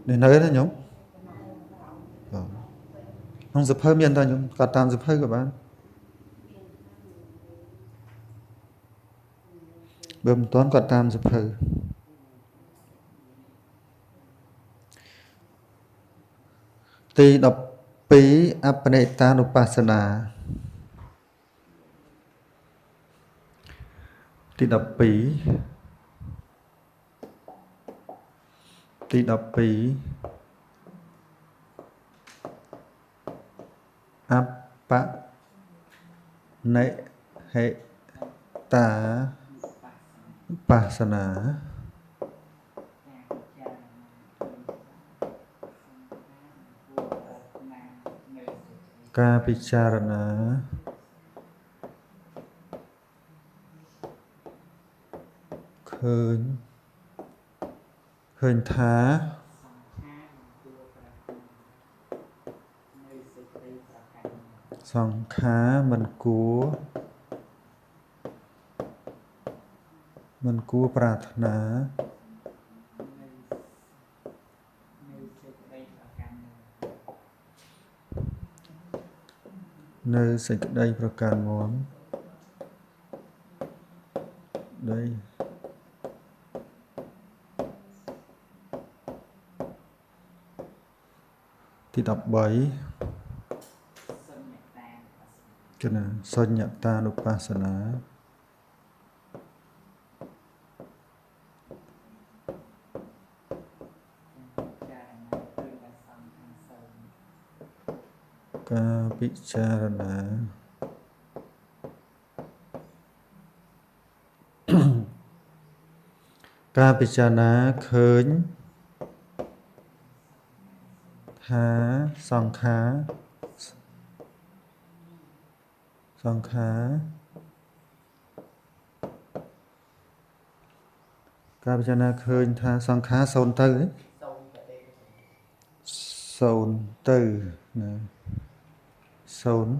នេះនៅទេញោមក្នុងសភៅមានតើញោមក៏តាមសភៅក៏បានបើមិនទាន់ក៏តាមសភៅទី12អបនិតានុបស្សនាទី12អបនិហេតាបស្សនាការពិចារណាឃើញថាសង្ខារមិនគួរប្រាថ្នានៅសេចក្តីប្រកាន់មមដីទី13គឺណាសញ្ញតានុបស្សនាការពិចារណាឃើញថាសង្ខារការពិចារណាឃើញថាសង្ខារសូន្យទៅសូន្យទៅណាសូន្យ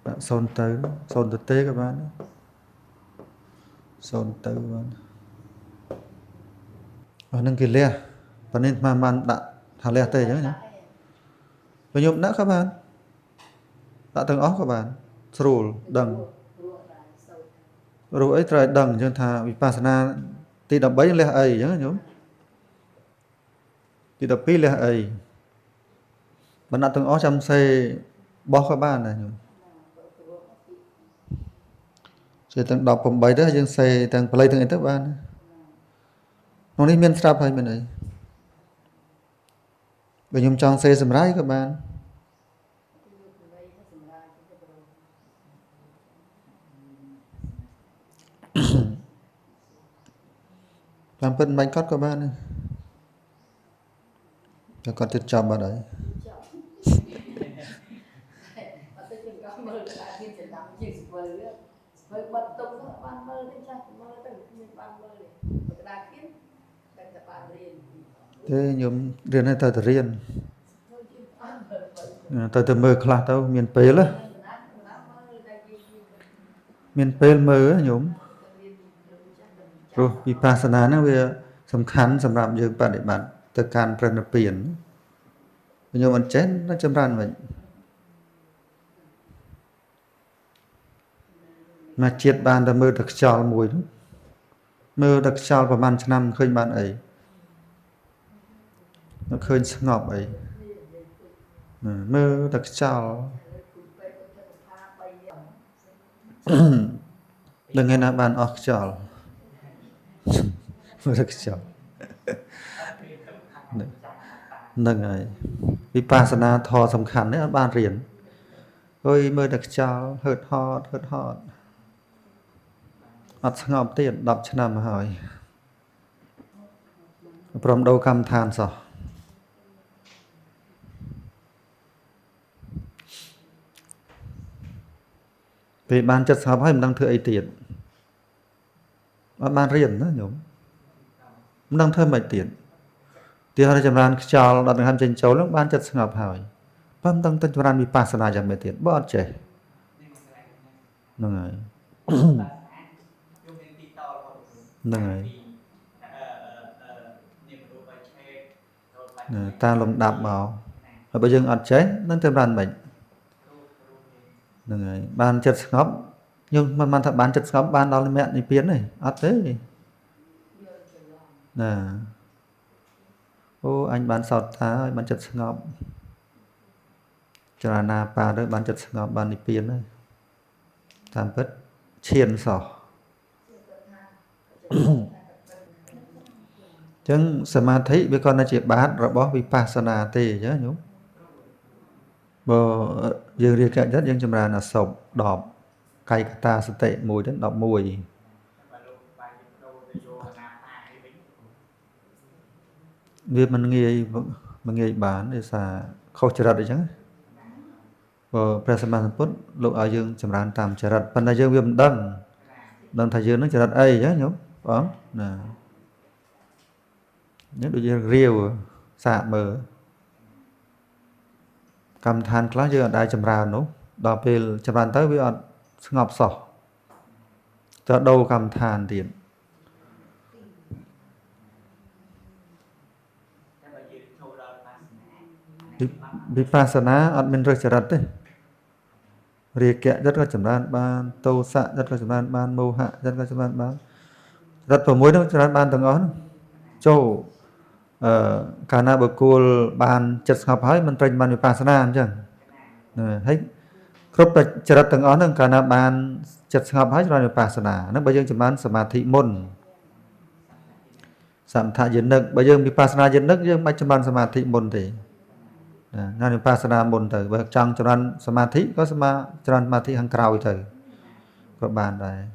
ដាក់សូន្យទៅសូន្យទៅទេក៏បានសូន្យទៅបានអស់នឹងគេលះប៉ុន្តែអាបានដាក់ថាលះទេអញ្ចឹងណាបើខ្ញុំដាក់ក៏បានដាក់ទាំងអស់ក៏បានស្រួលដឹងรู้អីត្រូវឲ្យដឹងអញ្ចឹងថាវិបស្សនាទី13លះអីអញ្ចឹងញោមទី12លះអីបើដាក់ទាំងអស់ចាំសេបោះក៏បានដែរញោមសេទាំង18ទៅយើងសេទាំងបល័យទាំងអីទៅបានក្នុងនេះមានស្រាប់ហើយមានអីបើខ្ញុំចង់សេសម្រាយក៏បានតាមពិតមិនបាច់កត់ក៏បានតែគាត់ទៀតចាំបាត់ហើយទេខ្ញុំរៀនឲ្យទៅរៀនទៅមើលខ្លះទៅមានពេលមានពេលមើលញោមព្រោះវិបស្សនាហ្នឹងវាសំខាន់សម្រាប់យើងបដិបត្តិទៅកាន់ព្រះនិព្វានញោមអត់ចេះនឹងចម្រើនវិញមកជាតិបានតែមើលតែខ្យល់មួយហ្នឹងមើលតែខ្យល់ប្រហែលឆ្នាំឃើញបានអីឃើញស្ងប់អីមើលតែខ្យល់ដឹងឯណាបានអស់ខ្យល់មើលតែខ្យល់ nâng ấy vipassana thọ sầm khăn đấy ban riền ôi mơ đặc chào hợt hot ọt ngọc tiền đọc cho nằm hỏi prom đâu cam than sao vì ban chất học hay mình đang thưa ấy tiền ban riền đó nhổm mình đang thưa mày tiền tiền hay chấm ran chào đặt hàng trên châu lắm ban chất ngọc hỏi ban đang tên chấm ran vipassana chẳng mày tiền bớt trẻ nâng ấy nâng ấy ta lồng đạp vào và bây giờ ọt chế nó thêm ran bệnh nâng ấy ban chất ngọc nhưng mà thật ban chất ngọc ban đó là mẹ đi biến này ọt thế nè ô anh bán sọt ta ơi bán chất ngọc cho na pa đó bán chất ngọc bán đi biến này tam bất chiên sọ chẳng samadhi với con nó chỉ bán rồi bỏ vipassana tê chứ nhúng bờ dương riêng cái rất dương châm ra là sọc đọp cây ta sẽ tệ mùi đến đọp mùi vì mình nghe bán để xà khâu chợ đấy chứ bờ prasaman put lộ ở dương châm ra tam chợ phần là dương viêm đâm thầy dương nó chợ ấy chứ nhúng bóng nè nhớ đôi dương riêu xạ mờ cầm than class giờ đại chấm ra nó đào về chấm ra tới với ngọc sọ cho đâu cầm than tiền vipassana admin rất chặt đấy riêng kẹt rất là chấm ra ban tô xạ rất là chấm ra ban mô hạ rất là chấm ra ban rất vào mối nó chấm ra ban từng ngón châu cả na bậc cô ban chật học hỏi mình trình ban vipassana chứ hết cướp là chật từng ngón cả na ban chật học hỏi ban vipassana nó bây giờ chấm ban samadhi môn sám thạ dân lực bây giờ vipassana dân lực nhưng mà chấm ban samadhi môn thì na vipassana môn từ bởi trong chấm ban samadhi có chấm ban samadhi hàng cào từ các bạn đây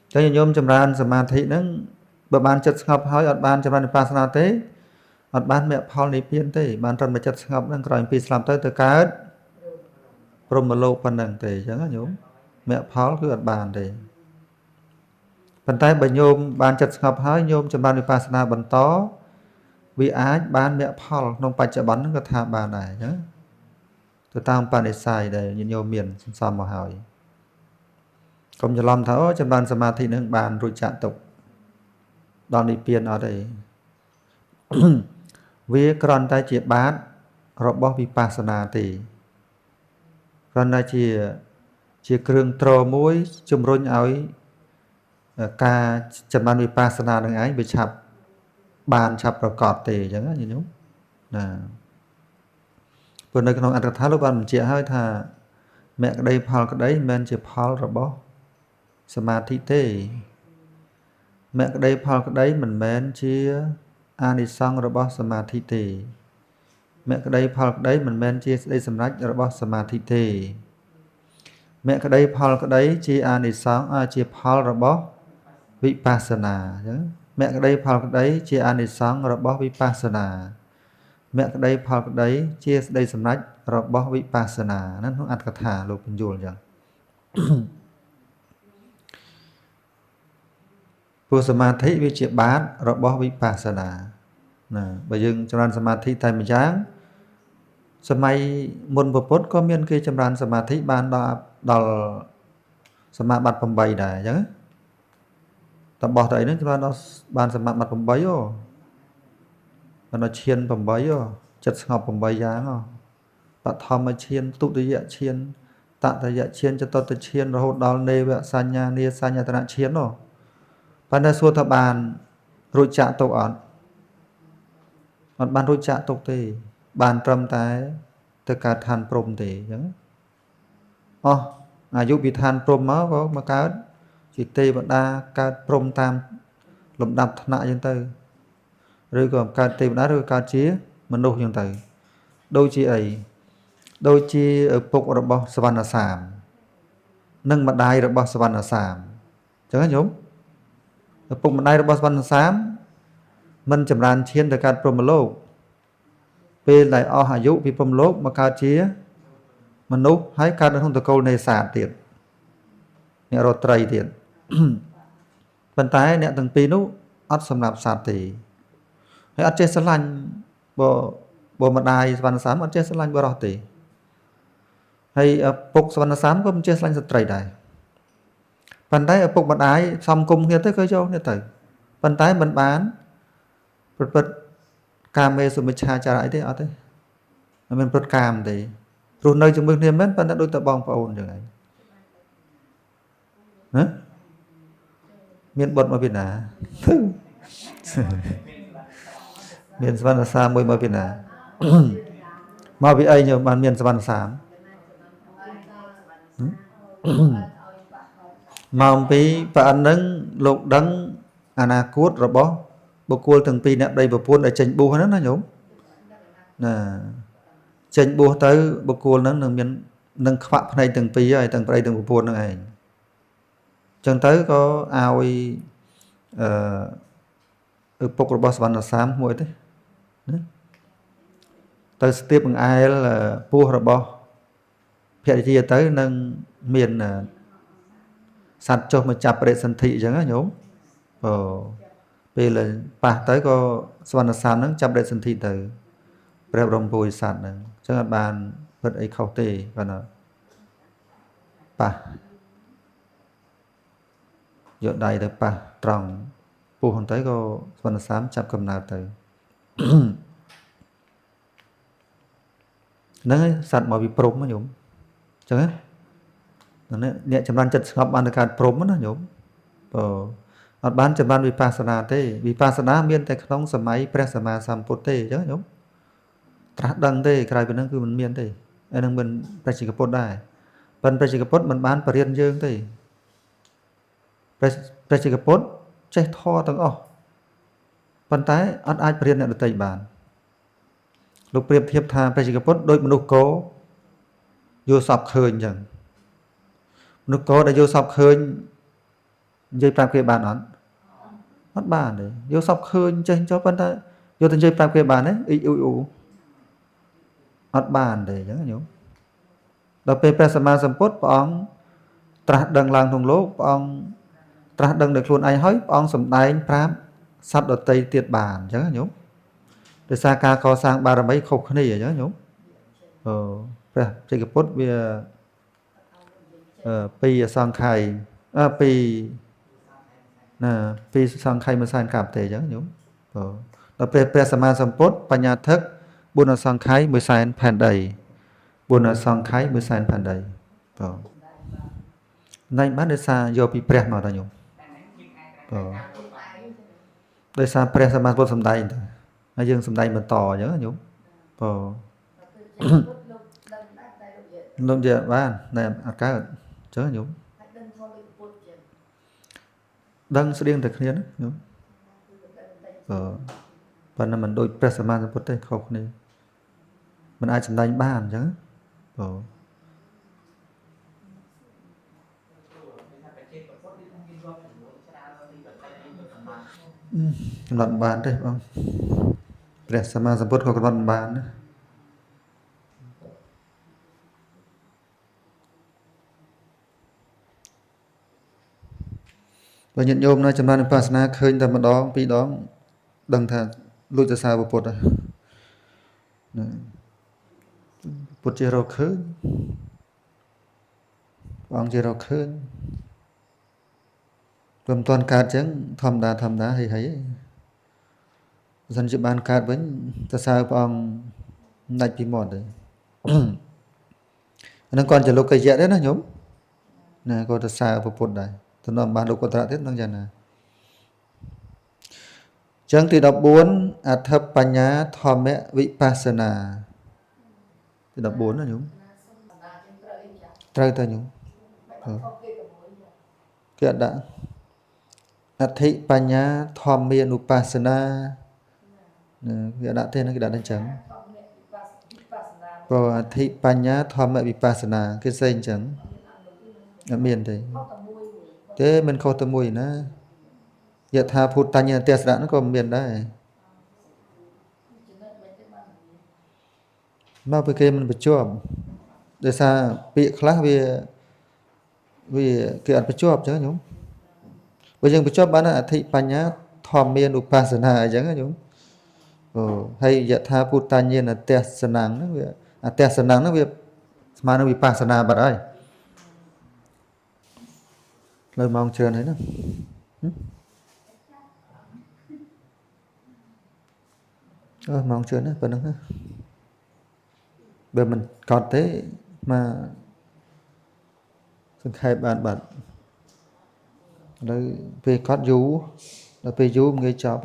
cho nên nhôm chấm ban samadhi nó bởi ban chất ngọc hỏi ở ban chấm ban vipassana tế ở ban mẹ Paul này biến tế ban trần mà chất ngọc đang gọi pi làm tới từ cá promolo phần đằng tế chẳng nhúng mẹ Paul cứ ở ban tế phần tay bởi nhôm ban chất ngọc hỏi nhôm chấm ban vipassana bẩn tó vì ái ban mẹ Paul nông bạch chợ bắn nó có tha bàn này nhá tôi ta không bàn để xài để nhìn nhôm miền xăm mà hỏi không cho lòng tháo chấm ban samadhi nó bàn rồi chạm tục đòn đi piên ở đây vì còn ta chỉ bán rồi bỏ vipassana thì còn ta chỉ cường trò muối chùm rôn ấy ca chấm ban vipassana đừng ấy bị chập bàn chập rồi cọt thì chẳng hạn như nhúng nè vừa nãy con ăn tháo lúc ăn chị hơi thà mẹ cái đây Paul cái đấy men chỉ Paul rồi bỏ samadhi thế mẹ cái đây Paul cái đấy mình men chia anisang rồi bỏ samadhi thế mẹ cái đây Paul cái đấy mình men chia đây samraj rồi bỏ samadhi thế mẹ cái đây Paul cái đấy chia anisang chia Paul rồi bỏ vipassana mẹ cái đây Paul cái đấy chia anisang rồi bỏ vipassana mẹ cái đây Paul cái đấy chia đây samraj rồi bỏ vipassana nên không ăn cả thà luôn bình dùn chẳng vô samadhi với chuyện bán rồi bỏ vipassana nè bây giờ trong ran samadhi thay mình dáng samay môn bậc phốt có miên kia trong ran samadhi ban đo samadhi bầm bầy này chứ tập bỏ đấy nữa trong ran đó ban samadhi bầm bầy ô nó chiên bầm bầy ô chất ngọc bầm bầy dáng ô bạn thom mà chiên tụ tự dạ chiên tạ tự dạ chiên cho tôi tự chiên rồi hốt đo nê vợ sanya nia sanya tự nạn chiên ô ban đa số thập bàn rồi chạm tục ổn ban rồi chạm tục thì bàn trầm tái tất cả than prom thì chẳng giúp bị than prom máu có mà cá chỉ tê bạn đa cá prom tam lầm đập nạ dân tư rồi còn cao tìm đá rồi cao chia mình nô dân tư đôi chi ấy đôi chi ở phục ở bò savannah sàm nâng mặt đai ở bò savannah sàm chẳng hạn nhúng ở phục mặt đai ở bò savannah sàm mình chậm ran chiên từ cao prom lô về lại o hà dụ vì prom lô mà cao chia mình nô hãy cao hơn từ câu này sạt tiền nè rồi tray tiền bên trái nè từng pi nú ắt sầm nạp sạt thì hay ắt chết sân lạnh bộ mặt đài văn sám ắt chết sân lạnh bờ thì hay phục văn sám có chết sân lạnh sạt tray đài bên trái phục mặt đài xong cùng kia tới khơi châu nè tới bên trái mình bán bật cam mê sum cha cha lại thế ở thế mình bật cam thì rồi nơi chúng mình thêm mấy bên đã đôi tập bong phải ổn rồi hả miền bột mà Việt Nam miền Savannah Sam mới mà Việt Nam mà vì ai nhiều bạn miền Savannah Sam mà vì bạn nâng lục đấng anacut rồi bó bộ cua từng pi nè đây bộ cuốn ở trên bu nó nhổm nè trên bu tới bộ cua nó nâng khoác này từng pi ấy từng đây từng bộ cuốn này chân tới có ao phục của boss văn là sám muối thế tới tiếp bằng ai là pua rồi bo phía kia tới nâng miền sạch cho mà chập để sân thị chẳng á nhốm vì là pa tới có văn là sám nó chập để sân thị từ bèo đồng bùi sạch này chẳng là bàn vật ấy khâu tê và nó pa dọn đầy tới pa tròn pua hôm tới có văn là sám chập cầm nào từ nó sạch mà bị prom nó nhổm chẳng á nè chấm ban chật ngọc ban được cả prom nó nhổm ở ban chấm ban vipassana miên tại trong sớm máy presama sampote chứ nhổm trát đằng thế cái bên đó cứ mình miên thế anh đang mình prachikapot đây bên prachikapot mình bán bariên dương thế prachikapot chạy thò tầng bên trái ăn ai bariên lại được tây bàn lúcเปรียบ เทียบ ทาง prachikapot ដូចមនុស្សគោយល់សពឃើញអញ្ចឹងមនុស្សគោដែលយល់សពឃើញនិយាយប្រាប់គេបានអត់អត់បានទេយល់សពឃើញចេះចុះប៉ុន្តែយកទៅនិយាយប្រាប់គេបានទេអ៊ីអ៊ូអ៊ូអត់បានទេអញ្ចឹងញោមដល់ពេលព្រះសម្មាសម្ពុទ្ធព្រះអង្គត្រាស់ដឹងឡើងក្នុងលោកព្រះអង្គត្រាស់ដឹងដោយខ្លួនឯងហើយព្រះអង្គសម្ដែងប្រាប់សត្វដទៃទៀតបានអញ្ចឹងញោមដោយសារការកសាងបារមីខុសគ្នាអញ្ចឹងញោមព្រះជ័យពុទ្ធវាពីអសង្ខ័យពីណាពីសង្ខ័យមួយសែនកាប់ទេអញ្ចឹងញោមដល់ពេលព្រះសម្មាសម្ពុទ្ធបញ្ញាធិកបុណ្យអសង្ខ័យមួយសែនផែនដីបុណ្យអសង្ខ័យមួយសែនផែនដីណែបានដោយសារយកពីព្រះមកតាញោមដោយសារព្រះសម្មាសម្ពុទ្ធសម្ដែងទៅហើយយើងសម្ដែងបន្តអញ្ចឹងញោមលោកជាបានតែអត់កើតអញ្ចឹងញោមដឹងស្តៀងតែគ្នាណាញោមប៉ុន្តែមិនដូចព្រះសម្មាសម្ពុទ្ធទេខុសគ្នាមិនអាចសម្ដែងបានអញ្ចឹងកំណត់បានទេបងព្រះសម្មាសម្ពុទ្ធក៏កំណត់បានណាបើញាតិញោមនៅចំណានវិបស្សនាឃើញតែម្ដងពីរដងដឹងថាលួចទៅសារពុទ្ធហើយពុទ្ធជារកឃើញព្រះអង្គជារកឃើញព្រមតាន់កើតចឹងធម្មតាហីហីបើសិនជាបានកើតវិញទៅសើព្រះអង្គដាច់ពីមាត់ទេអានឹងគាត់ជាលោកកយៈដែរណាញោមណាគាត់ទៅសើពុទ្ធដែរទៅនាំបានលោកកតរៈទៀតនឹងយ៉ាងណាចឹងទី14អដ្ឋបញ្ញាធម្មវិបស្សនាទី14ណាញោមត្រូវតើញោមគេអត់ដាក់ អធិបញ្ញាធម្មានុបស្សនាវាដាក់ទេហ្នឹងគេដាក់អញ្ចឹងព្រោះអធិបញ្ញាធម្មវិបស្សនាគេសេអញ្ចឹងអត់មានទេមិនខុសតែមួយណាយថាភូតញ្ញទេសនៈហ្នឹងក៏មានដែរមកពីគេមិនបញ្ជាប់ដោយសារពាក្យខ្លះវាគេអត់បញ្ជាប់អញ្ចឹងញោមបើយើងបញ្ជាប់បានអធិបញ្ញាធម្មានុបស្សនាអញ្ចឹងញោមហើយយថាភូតញ្ញទេសនៈហ្នឹងវាអទេសនៈហ្នឹងវាស្មើនឹងវិបស្សនាបាត់ហើយលើម៉ោងច្រើនហើយណាម៉ោងច្រើនណាប៉ុណ្្នឹងណាបើមិនកត់ទេមកសង្ខេបបានបាត់ឥឡូវពេលកត់យូរដល់ពេលយូរងាយចប់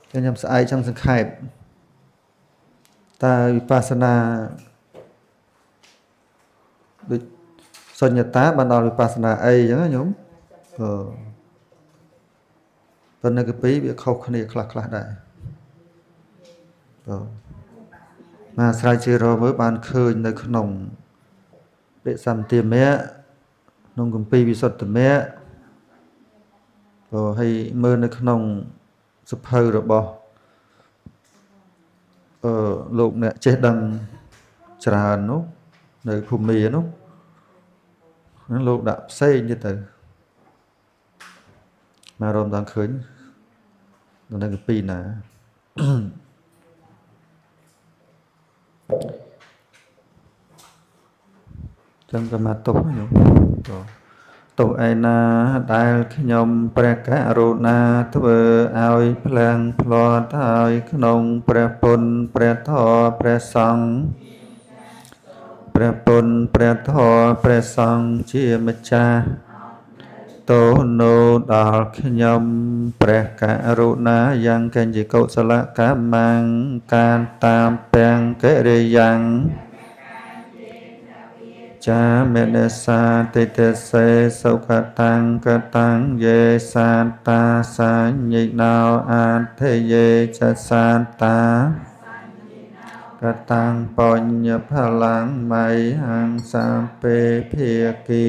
ខ្ញុំស្អែកចង់សង្ខេបតើវិបស្សនាដូចសញ្ញតាបានដល់វិបស្សនាអីអញ្ចឹងញោមប៉ុន្តែគឺពីរវាខុសគ្នាខ្លះដែរមកស្រាវជ្រាវមើលបានឃើញនៅក្នុងបិសន្តិមៈក្នុងគម្ពីរវិសុទ្ធមៈហើយមើលនៅក្នុងសភៅរបស់លោកអ្នកចេះដឹងច្រើននោះនៅភូមិនោះលោកដាក់ផ្សេងទៀតទៅមករំដល់ឃើញនៅគម្ពីរណាចឹងក៏មកទោសខ្ញុំទោសឯណាដែលខ្ញុំព្រះករុណាធ្វើឲ្យភ្លាំងភ្លាត់ហើយក្នុងព្រះពុទ្ធព្រះធម៌ព្រះសង្ឃព្រះពុទ្ធព្រះធម៌ព្រះសង្ឃជាម្ចាស់ទោនោដល់ខ្ញុំព្រះករុណាយ៉ាងកញ្ញកុសលកម្មង្កានតាមពាំងកិរិយ៉ាងចាមេនសាតិតសេសុខតាំងកតាំងយេសាតាសញ្ញិណោអធិយេចសាតាកតាំងបញ្ញផលាំងមៃហង្សាពេភាគី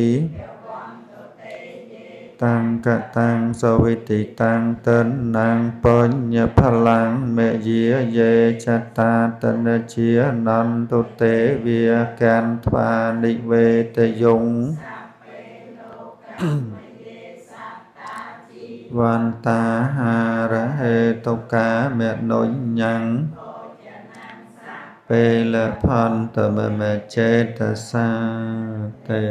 តាំងកតាំងសវិតិតាំងតនាងបញ្ញផលាំងមេយាយេចតាតនជានន្ទុទេវាកានថ្វានិវេតយងវន្តាហារហេតុកាមេនុញ្ញੰពេលផន្តមមេចេតសាតេ